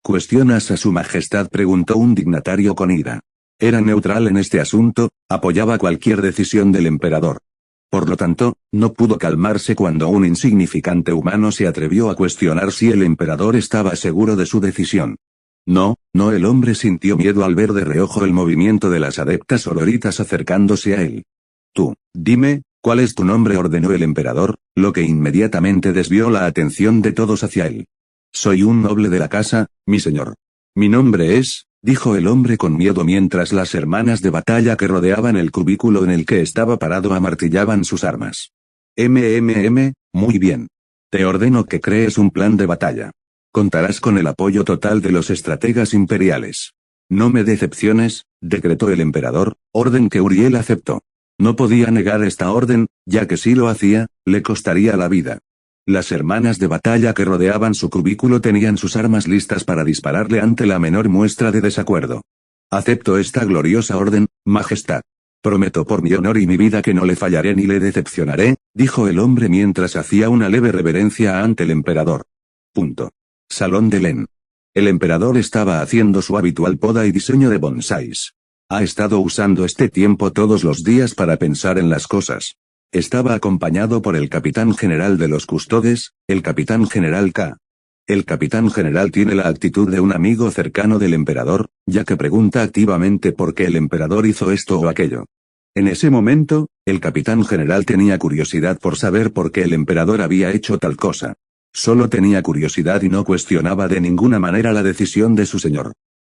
Speaker 1: ¿Cuestionas a Su Majestad?, preguntó un dignatario con ira. Era neutral en este asunto, apoyaba cualquier decisión del emperador. Por lo tanto, no pudo calmarse cuando un insignificante humano se atrevió a cuestionar si el emperador estaba seguro de su decisión. No, el hombre sintió miedo al ver de reojo el movimiento de las adeptas oloritas acercándose a él. Tú, dime, ¿cuál es tu nombre?, ordenó el emperador, lo que inmediatamente desvió la atención de todos hacia él. Soy un noble de la casa, mi señor. Mi nombre es, dijo el hombre con miedo mientras las hermanas de batalla que rodeaban el cubículo en el que estaba parado amartillaban sus armas. Muy bien. Te ordeno que crees un plan de batalla. Contarás con el apoyo total de los estrategas imperiales. No me decepciones, decretó el emperador, orden que Uriel aceptó. No podía negar esta orden, ya que si lo hacía, le costaría la vida. Las hermanas de batalla que rodeaban su cubículo tenían sus armas listas para dispararle ante la menor muestra de desacuerdo. Acepto esta gloriosa orden, Majestad. Prometo por mi honor y mi vida que no le fallaré ni le decepcionaré, dijo el hombre mientras hacía una leve reverencia ante el emperador. Salón de Len. El emperador estaba haciendo su habitual poda y diseño de bonsáis. Ha estado usando este tiempo todos los días para pensar en las cosas. Estaba acompañado por el capitán general de los custodes, el capitán general K. El capitán general tiene la actitud de un amigo cercano del emperador, ya que pregunta activamente por qué el emperador hizo esto o aquello. En ese momento, el capitán general tenía curiosidad por saber por qué el emperador había hecho tal cosa. Solo tenía curiosidad y no cuestionaba de ninguna manera la decisión de su señor.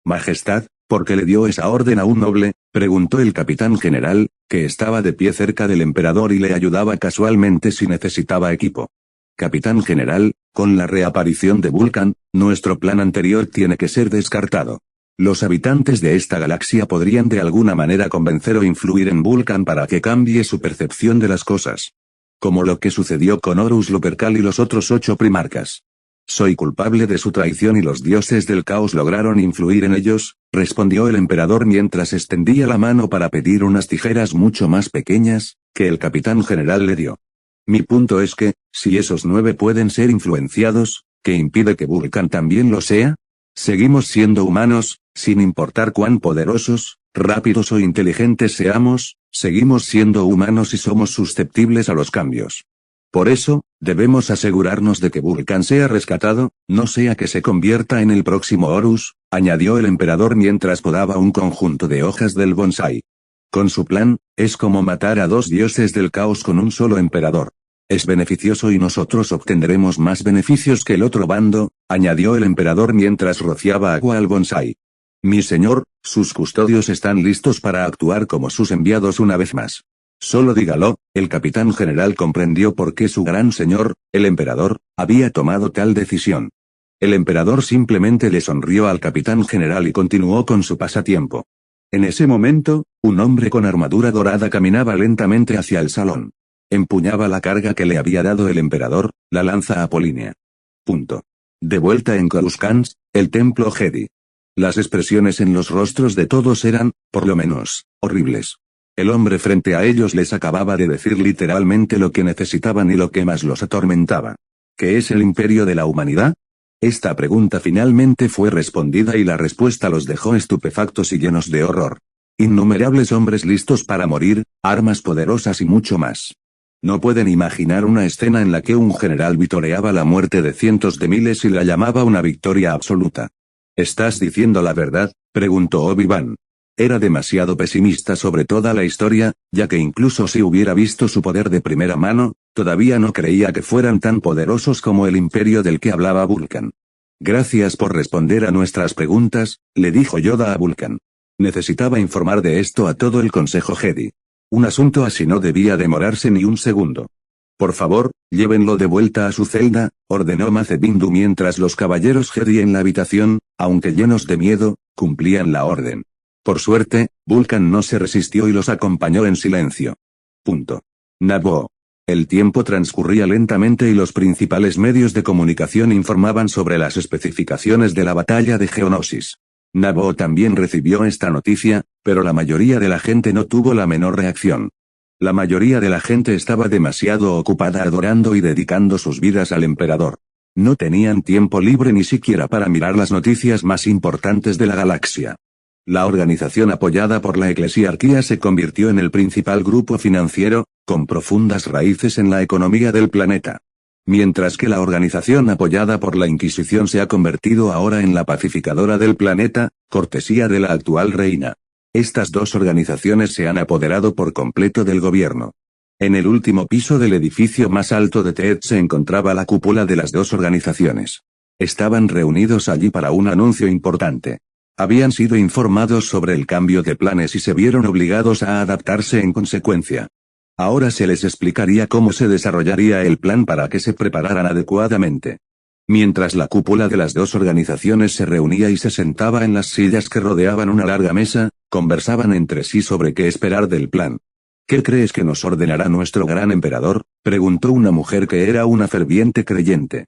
Speaker 1: Majestad, ¿por qué le dio esa orden a un noble?, preguntó el capitán general, que estaba de pie cerca del emperador y le ayudaba casualmente si necesitaba equipo. Capitán general, con la reaparición de Vulcan, nuestro plan anterior tiene que ser descartado. Los habitantes de esta galaxia podrían de alguna manera convencer o influir en Vulcan para que cambie su percepción de las cosas. Como lo que sucedió con Horus Lupercal y los otros 8 primarcas. Soy culpable de su traición y los dioses del caos lograron influir en ellos, respondió el emperador mientras extendía la mano para pedir unas tijeras mucho más pequeñas, que el capitán general le dio. Mi punto es que, si esos 9 pueden ser influenciados, ¿qué impide que Vulcan también lo sea? Seguimos siendo humanos, sin importar cuán poderosos, rápidos o inteligentes seamos, seguimos siendo humanos y somos susceptibles a los cambios. Por eso, debemos asegurarnos de que Vulcan sea rescatado, no sea que se convierta en el próximo Horus, añadió el emperador mientras podaba un conjunto de hojas del bonsái. Con su plan, es como matar a 2 dioses del caos con un solo emperador. Es beneficioso y nosotros obtendremos más beneficios que el otro bando, añadió el emperador mientras rociaba agua al bonsái. Mi señor, sus custodios están listos para actuar como sus enviados una vez más. Solo dígalo, el capitán general comprendió por qué su gran señor, el emperador, había tomado tal decisión. El emperador simplemente le sonrió al capitán general y continuó con su pasatiempo. En ese momento, un hombre con armadura dorada caminaba lentamente hacia el salón. Empuñaba la carga que le había dado el emperador, la lanza apolínea. De vuelta en Coruscant, el templo Jedi. Las expresiones en los rostros de todos eran, por lo menos, horribles. El hombre frente a ellos les acababa de decir literalmente lo que necesitaban y lo que más los atormentaba. ¿Qué es el imperio de la humanidad? Esta pregunta finalmente fue respondida y la respuesta los dejó estupefactos y llenos de horror. Innumerables hombres listos para morir, armas poderosas y mucho más. No pueden imaginar una escena en la que un general vitoreaba la muerte de cientos de miles y la llamaba una victoria absoluta. ¿Estás diciendo la verdad?, preguntó Obi-Wan. Era demasiado pesimista sobre toda la historia, ya que incluso si hubiera visto su poder de primera mano, todavía no creía que fueran tan poderosos como el imperio del que hablaba Vulcan. Gracias por responder a nuestras preguntas, le dijo Yoda a Vulcan. Necesitaba informar de esto a todo el Consejo Jedi. Un asunto así no debía demorarse ni un segundo. Por favor, llévenlo de vuelta a su celda, ordenó Mace Windu mientras los caballeros Jedi en la habitación, aunque llenos de miedo, cumplían la orden. Por suerte, Vulcan no se resistió y los acompañó en silencio. Naboo. El tiempo transcurría lentamente y los principales medios de comunicación informaban sobre las especificaciones de la batalla de Geonosis. Naboo también recibió esta noticia, pero la mayoría de la gente no tuvo la menor reacción. La mayoría de la gente estaba demasiado ocupada adorando y dedicando sus vidas al emperador. No tenían tiempo libre ni siquiera para mirar las noticias más importantes de la galaxia. La organización apoyada por la eclesiarquía se convirtió en el principal grupo financiero, con profundas raíces en la economía del planeta. Mientras que la organización apoyada por la Inquisición se ha convertido ahora en la pacificadora del planeta, cortesía de la actual reina. Estas 2 organizaciones se han apoderado por completo del gobierno. En el último piso del edificio más alto de Ted se encontraba la cúpula de las 2 organizaciones. Estaban reunidos allí para un anuncio importante. Habían sido informados sobre el cambio de planes y se vieron obligados a adaptarse en consecuencia. Ahora se les explicaría cómo se desarrollaría el plan para que se prepararan adecuadamente. Mientras la cúpula de las dos organizaciones se reunía y se sentaba en las sillas que rodeaban una larga mesa, conversaban entre sí sobre qué esperar del plan. ¿Qué crees que nos ordenará nuestro gran emperador?, preguntó una mujer que era una ferviente creyente.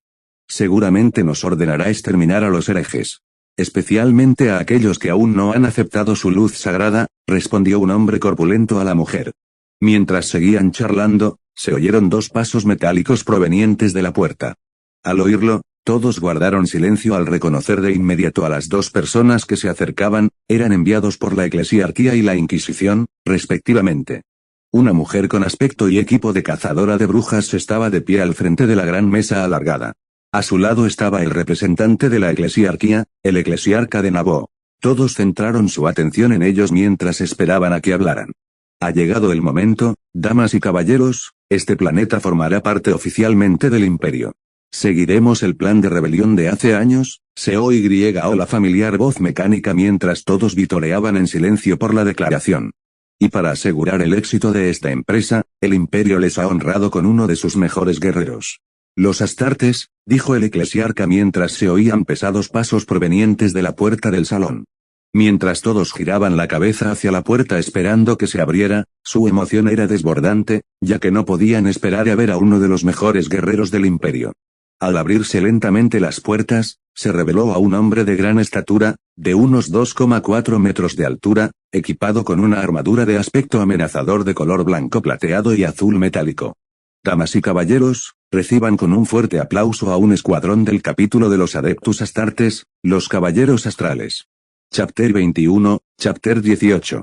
Speaker 1: Seguramente nos ordenará exterminar a los herejes. Especialmente a aquellos que aún no han aceptado su luz sagrada, respondió un hombre corpulento a la mujer. Mientras seguían charlando, se oyeron dos pasos metálicos provenientes de la puerta. Al oírlo, todos guardaron silencio al reconocer de inmediato a las dos personas que se acercaban, eran enviados por la Eclesiarquía y la Inquisición, respectivamente. Una mujer con aspecto y equipo de cazadora de brujas estaba de pie al frente de la gran mesa alargada. A su lado estaba el representante de la Eclesiarquía, el eclesiarca de Naboo. Todos centraron su atención en ellos mientras esperaban a que hablaran. Ha llegado el momento, damas y caballeros, este planeta formará parte oficialmente del Imperio. Seguiremos el plan de rebelión de hace años, se oyó la familiar voz mecánica mientras todos vitoreaban en silencio por la declaración. Y para asegurar el éxito de esta empresa, el Imperio les ha honrado con uno de sus mejores guerreros. Los Astartes, dijo el eclesiarca mientras se oían pesados pasos provenientes de la puerta del salón. Mientras todos giraban la cabeza hacia la puerta esperando que se abriera, su emoción era desbordante, ya que no podían esperar a ver a uno de los mejores guerreros del Imperio. Al abrirse lentamente las puertas, se reveló a un hombre de gran estatura, de unos 2,4 metros de altura, equipado con una armadura de aspecto amenazador de color blanco plateado y azul metálico. Damas y caballeros, reciban con un fuerte aplauso a un escuadrón del capítulo de los Adeptus Astartes, los Caballeros Astrales. Chapter 21, Chapter 18.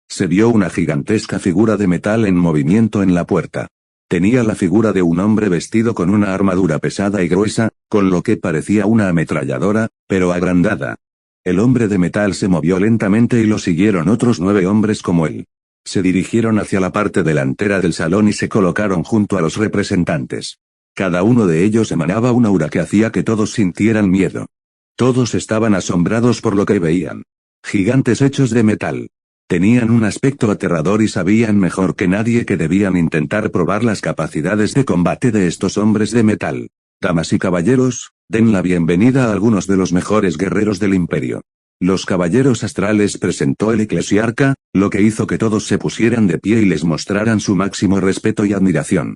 Speaker 1: Se vio una gigantesca figura de metal en movimiento en la puerta. Tenía la figura de un hombre vestido con una armadura pesada y gruesa, con lo que parecía una ametralladora, pero agrandada. El hombre de metal se movió lentamente y lo siguieron otros 9 hombres como él. Se dirigieron hacia la parte delantera del salón y se colocaron junto a los representantes. Cada uno de ellos emanaba un aura que hacía que todos sintieran miedo. Todos estaban asombrados por lo que veían. Gigantes hechos de metal. Tenían un aspecto aterrador y sabían mejor que nadie que debían intentar probar las capacidades de combate de estos hombres de metal. Damas y caballeros, den la bienvenida a algunos de los mejores guerreros del Imperio. Los Caballeros Astrales presentó el eclesiarca, lo que hizo que todos se pusieran de pie y les mostraran su máximo respeto y admiración.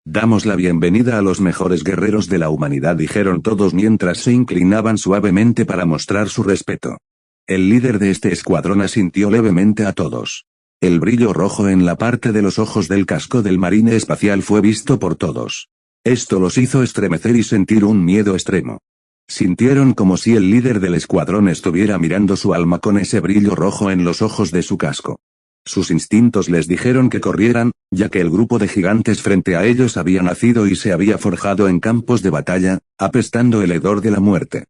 Speaker 1: Damos la bienvenida a los mejores guerreros de la humanidad, dijeron todos mientras se inclinaban suavemente para mostrar su respeto. El líder de este escuadrón asintió levemente a todos. El brillo rojo en la parte de los ojos del casco del marine espacial fue visto por todos. Esto los hizo estremecer y sentir un miedo extremo. Sintieron como si el líder del escuadrón estuviera mirando su alma con ese brillo rojo en los ojos de su casco. Sus instintos les dijeron que corrieran, ya que el grupo de gigantes frente a ellos había nacido y se había forjado en campos de batalla, apestando el hedor de la muerte.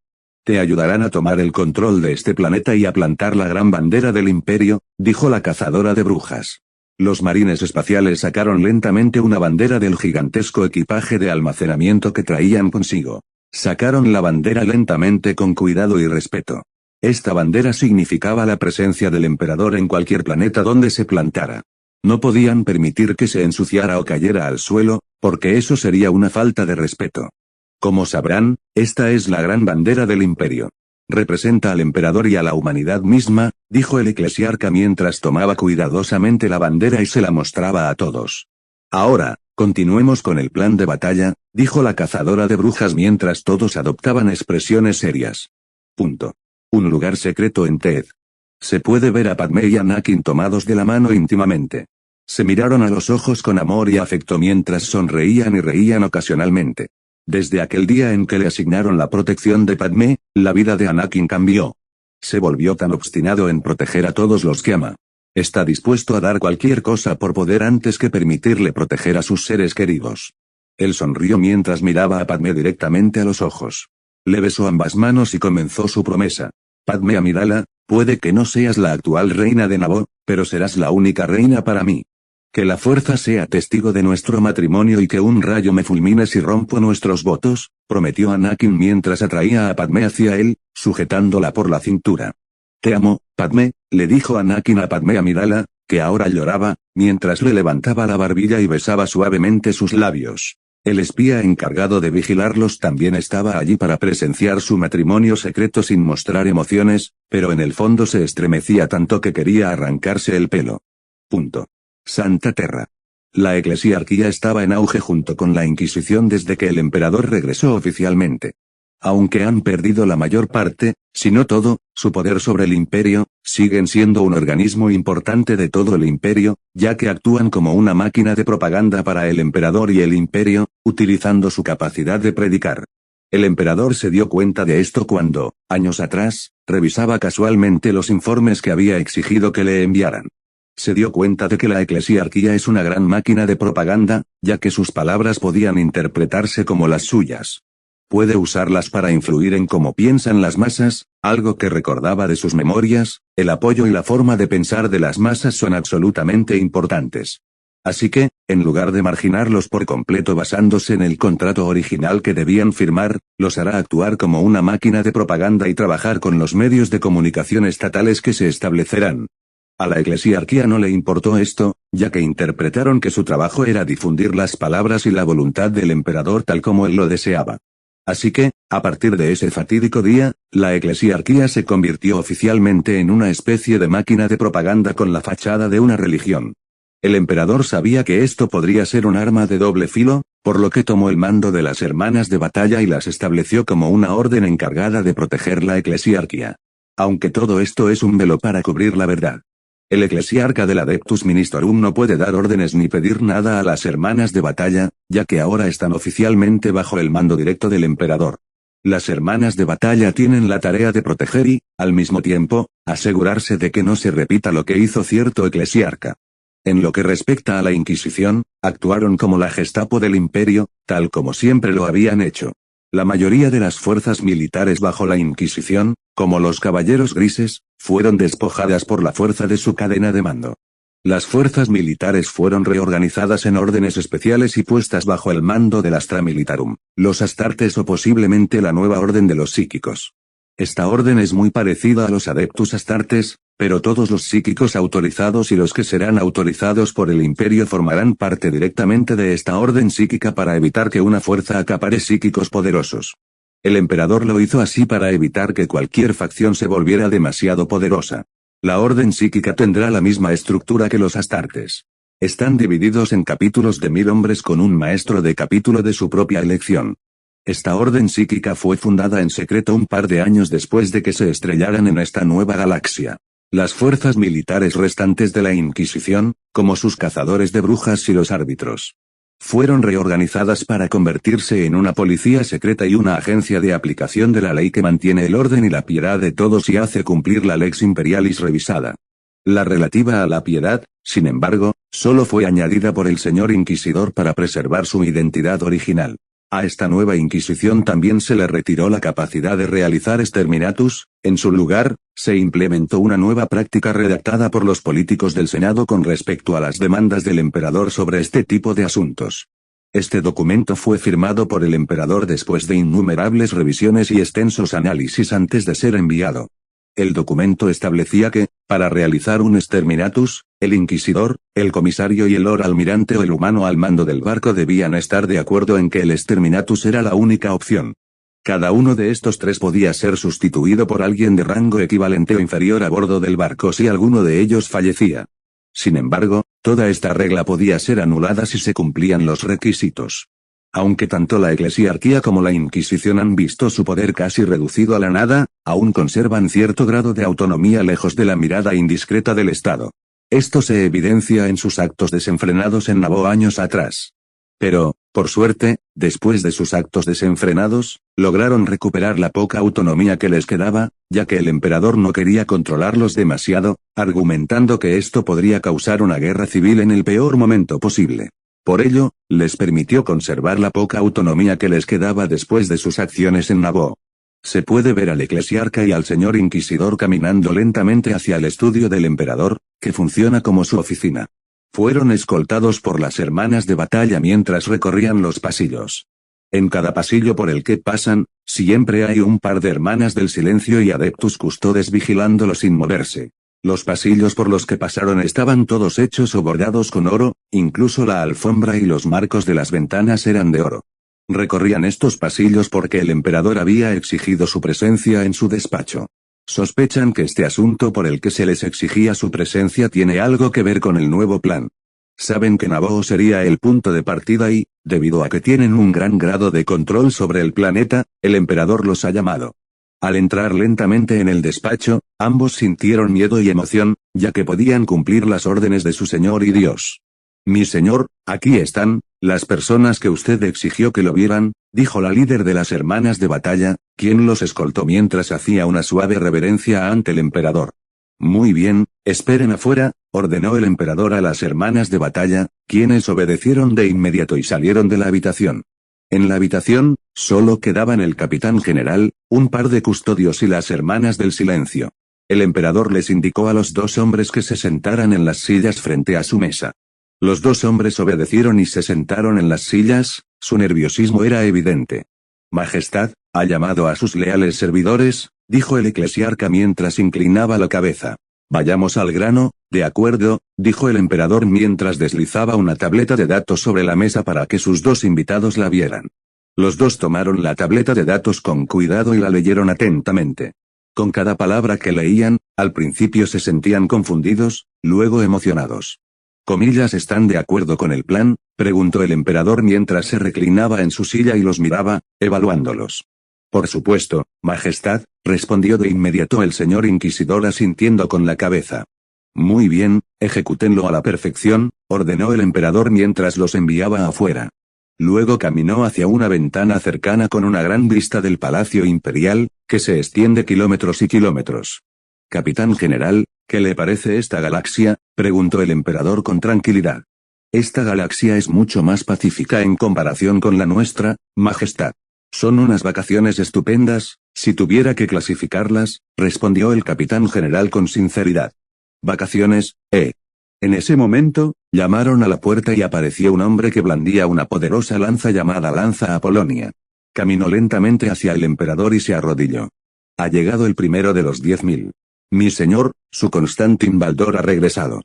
Speaker 1: Te ayudarán a tomar el control de este planeta y a plantar la gran bandera del Imperio, dijo la cazadora de brujas. Los marines espaciales sacaron lentamente una bandera del gigantesco equipaje de almacenamiento que traían consigo. Sacaron la bandera lentamente con cuidado y respeto. Esta bandera significaba la presencia del emperador en cualquier planeta donde se plantara. No podían permitir que se ensuciara o cayera al suelo, porque eso sería una falta de respeto. Como sabrán, esta es la gran bandera del Imperio. Representa al emperador y a la humanidad misma, dijo el eclesiarca mientras tomaba cuidadosamente la bandera y se la mostraba a todos. Ahora, continuemos con el plan de batalla, dijo la cazadora de brujas mientras todos adoptaban expresiones serias. Punto. Un lugar secreto en Ted. Se puede ver a Padmé y Anakin tomados de la mano íntimamente. Se miraron a los ojos con amor y afecto mientras sonreían y reían ocasionalmente. Desde aquel día en que le asignaron la protección de Padmé, la vida de Anakin cambió. Se volvió tan obstinado en proteger a todos los que ama. Está dispuesto a dar cualquier cosa por poder antes que permitirle proteger a sus seres queridos. Él sonrió mientras miraba a Padmé directamente a los ojos. Le besó ambas manos y comenzó su promesa. Padmé Amidala, puede que no seas la actual reina de Naboo, pero serás la única reina para mí. Que la fuerza sea testigo de nuestro matrimonio y que un rayo me fulmine si rompo nuestros votos, prometió Anakin mientras atraía a Padmé hacia él, sujetándola por la cintura. Te amo, Padmé, le dijo Anakin a Padmé Amidala, que ahora lloraba, mientras le levantaba la barbilla y besaba suavemente sus labios. El espía encargado de vigilarlos también estaba allí para presenciar su matrimonio secreto sin mostrar emociones, pero en el fondo se estremecía tanto que quería arrancarse el pelo. Santa Terra. La eclesiarquía estaba en auge junto con la Inquisición desde que el emperador regresó oficialmente. Aunque han perdido la mayor parte, si no todo, su poder sobre el imperio, siguen siendo un organismo importante de todo el imperio, ya que actúan como una máquina de propaganda para el emperador y el imperio, utilizando su capacidad de predicar. El emperador se dio cuenta de esto cuando, años atrás, revisaba casualmente los informes que había exigido que le enviaran. Se dio cuenta de que la eclesiarquía es una gran máquina de propaganda, ya que sus palabras podían interpretarse como las suyas. Puede usarlas para influir en cómo piensan las masas, algo que recordaba de sus memorias. El apoyo y la forma de pensar de las masas son absolutamente importantes. Así que, en lugar de marginarlos por completo basándose en el contrato original que debían firmar, los hará actuar como una máquina de propaganda y trabajar con los medios de comunicación estatales que se establecerán. A la eclesiarquía no le importó esto, ya que interpretaron que su trabajo era difundir las palabras y la voluntad del emperador tal como él lo deseaba. Así que, a partir de ese fatídico día, la eclesiarquía se convirtió oficialmente en una especie de máquina de propaganda con la fachada de una religión. El emperador sabía que esto podría ser un arma de doble filo, por lo que tomó el mando de las hermanas de batalla y las estableció como una orden encargada de proteger la eclesiarquía. Aunque todo esto es un velo para cubrir la verdad. El eclesiarca del Adeptus Ministorum no puede dar órdenes ni pedir nada a las hermanas de batalla, ya que ahora están oficialmente bajo el mando directo del emperador. Las hermanas de batalla tienen la tarea de proteger y, al mismo tiempo, asegurarse de que no se repita lo que hizo cierto eclesiarca. En lo que respecta a la Inquisición, actuaron como la Gestapo del imperio, tal como siempre lo habían hecho. La mayoría de las fuerzas militares bajo la Inquisición, como los Caballeros Grises, fueron despojadas por la fuerza de su cadena de mando. Las fuerzas militares fueron reorganizadas en órdenes especiales y puestas bajo el mando del Astra Militarum, los Astartes o posiblemente la nueva orden de los psíquicos. Esta orden es muy parecida a los Adeptus Astartes, pero todos los psíquicos autorizados y los que serán autorizados por el imperio formarán parte directamente de esta orden psíquica para evitar que una fuerza acapare psíquicos poderosos. El emperador lo hizo así para evitar que cualquier facción se volviera demasiado poderosa. La orden psíquica tendrá la misma estructura que los Astartes. Están divididos en capítulos de 1000 hombres con un maestro de capítulo de su propia elección. Esta orden psíquica fue fundada en secreto un par de años después de que se estrellaran en esta nueva galaxia. Las fuerzas militares restantes de la Inquisición, como sus cazadores de brujas y los árbitros, fueron reorganizadas para convertirse en una policía secreta y una agencia de aplicación de la ley que mantiene el orden y la piedad de todos y hace cumplir la lex imperialis revisada. La relativa a la piedad, sin embargo, solo fue añadida por el señor inquisidor para preservar su identidad original. A esta nueva Inquisición también se le retiró la capacidad de realizar exterminatus. En su lugar, se implementó una nueva práctica redactada por los políticos del Senado con respecto a las demandas del emperador sobre este tipo de asuntos. Este documento fue firmado por el emperador después de innumerables revisiones y extensos análisis antes de ser enviado. El documento establecía que, para realizar un exterminatus, el inquisidor, el comisario y el lord almirante o el humano al mando del barco debían estar de acuerdo en que el exterminatus era la única opción. Cada uno de estos tres podía ser sustituido por alguien de rango equivalente o inferior a bordo del barco si alguno de ellos fallecía. Sin embargo, toda esta regla podía ser anulada si se cumplían los requisitos. Aunque tanto la eclesiarquía como la Inquisición han visto su poder casi reducido a la nada, aún conservan cierto grado de autonomía lejos de la mirada indiscreta del Estado. Esto se evidencia en sus actos desenfrenados en Naboo años atrás. Pero, por suerte, después de sus actos desenfrenados, lograron recuperar la poca autonomía que les quedaba, ya que el emperador no quería controlarlos demasiado, argumentando que esto podría causar una guerra civil en el peor momento posible. Por ello, les permitió conservar la poca autonomía que les quedaba después de sus acciones en Naboo. Se puede ver al eclesiarca y al señor inquisidor caminando lentamente hacia el estudio del emperador, que funciona como su oficina. Fueron escoltados por las hermanas de batalla mientras recorrían los pasillos. En cada pasillo por el que pasan, siempre hay un par de hermanas del silencio y adeptus custodes vigilándolos sin moverse. Los pasillos por los que pasaron estaban todos hechos o bordados con oro, incluso la alfombra y los marcos de las ventanas eran de oro. Recorrían estos pasillos porque el emperador había exigido su presencia en su despacho. Sospechan que este asunto por el que se les exigía su presencia tiene algo que ver con el nuevo plan. Saben que Naboo sería el punto de partida y, debido a que tienen un gran grado de control sobre el planeta, el emperador los ha llamado. Al entrar lentamente en el despacho, ambos sintieron miedo y emoción, ya que podían cumplir las órdenes de su señor y Dios. Mi señor, aquí están, las personas que usted exigió que lo vieran, dijo la líder de las hermanas de batalla, quien los escoltó mientras hacía una suave reverencia ante el emperador. Muy bien, esperen afuera, ordenó el emperador a las hermanas de batalla, quienes obedecieron de inmediato y salieron de la habitación. En la habitación, solo quedaban el capitán general, un par de custodios y las hermanas del silencio. El emperador les indicó a los dos hombres que se sentaran en las sillas frente a su mesa. Los dos hombres obedecieron y se sentaron en las sillas, su nerviosismo era evidente. Majestad, ha llamado a sus leales servidores, dijo el eclesiarca mientras inclinaba la cabeza. Vayamos al grano, de acuerdo, dijo el emperador mientras deslizaba una tableta de datos sobre la mesa para que sus dos invitados la vieran. Los dos tomaron la tableta de datos con cuidado y la leyeron atentamente. Con cada palabra que leían, al principio se sentían confundidos, luego emocionados. ¿Comillas están de acuerdo con el plan?, preguntó el emperador mientras se reclinaba en su silla y los miraba, evaluándolos. Por supuesto, Majestad, respondió de inmediato el señor inquisidor asintiendo con la cabeza. Muy bien, ejecútenlo a la perfección, ordenó el emperador mientras los enviaba afuera. Luego caminó hacia una ventana cercana con una gran vista del Palacio Imperial, que se extiende kilómetros y kilómetros. Capitán General, ¿qué le parece esta galaxia?, preguntó el emperador con tranquilidad. Esta galaxia es mucho más pacífica en comparación con la nuestra, Majestad. Son unas vacaciones estupendas, si tuviera que clasificarlas, respondió el capitán general con sinceridad. Vacaciones, En ese momento, llamaron a la puerta y apareció un hombre que blandía una poderosa lanza llamada Lanza Apolonia. Caminó lentamente hacia el emperador y se arrodilló. Ha llegado el primero de los 10.000. Mi señor, su Constantin Baldor ha regresado.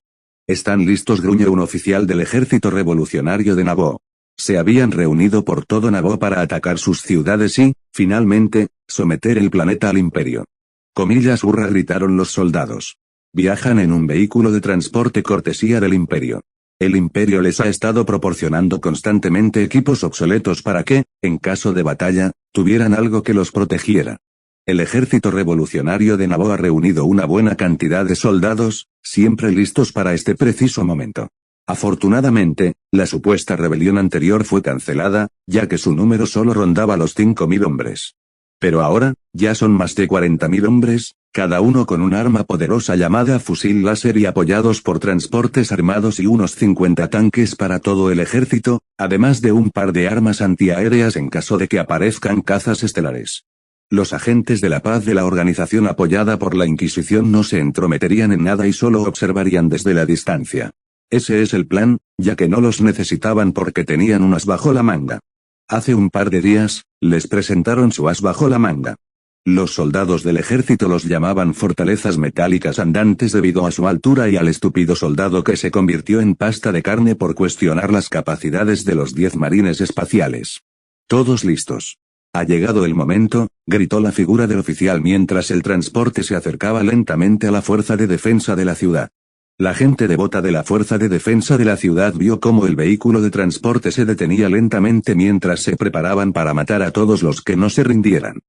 Speaker 1: Están listos, gruñó un oficial del ejército revolucionario de Naboo. Se habían reunido por todo Naboo para atacar sus ciudades y, finalmente, someter el planeta al imperio. Comillas, hurra, gritaron los soldados. Viajan en un vehículo de transporte cortesía del imperio. El imperio les ha estado proporcionando constantemente equipos obsoletos para que, en caso de batalla, tuvieran algo que los protegiera. El ejército revolucionario de Naboo ha reunido una buena cantidad de soldados, siempre listos para este preciso momento. Afortunadamente, la supuesta rebelión anterior fue cancelada, ya que su número solo rondaba los 5.000 hombres. Pero ahora, ya son más de 40.000 hombres, cada uno con un arma poderosa llamada fusil láser y apoyados por transportes armados y unos 50 tanques para todo el ejército, además de un par de armas antiaéreas en caso de que aparezcan cazas estelares. Los agentes de la paz de la organización apoyada por la Inquisición no se entrometerían en nada y solo observarían desde la distancia. Ese es el plan, ya que no los necesitaban porque tenían un as bajo la manga. Hace un par de días, les presentaron su as bajo la manga. Los soldados del ejército los llamaban fortalezas metálicas andantes debido a su altura y al estúpido soldado que se convirtió en pasta de carne por cuestionar las capacidades de los 10 marines espaciales. Todos listos. Ha llegado el momento, gritó la figura del oficial mientras el transporte se acercaba lentamente a la fuerza de defensa de la ciudad. La gente devota de la fuerza de defensa de la ciudad vio cómo el vehículo de transporte se detenía lentamente mientras se preparaban para matar a todos los que no se rindieran.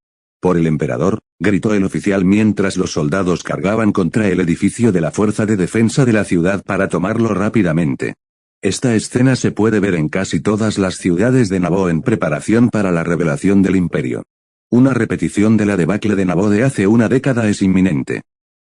Speaker 1: Por el emperador, gritó el oficial mientras los soldados cargaban contra el edificio de la fuerza de defensa de la ciudad para tomarlo rápidamente. Esta escena se puede ver en casi todas las ciudades de Naboo en preparación para la revelación del imperio. Una repetición de la debacle de Naboo de hace una década es inminente.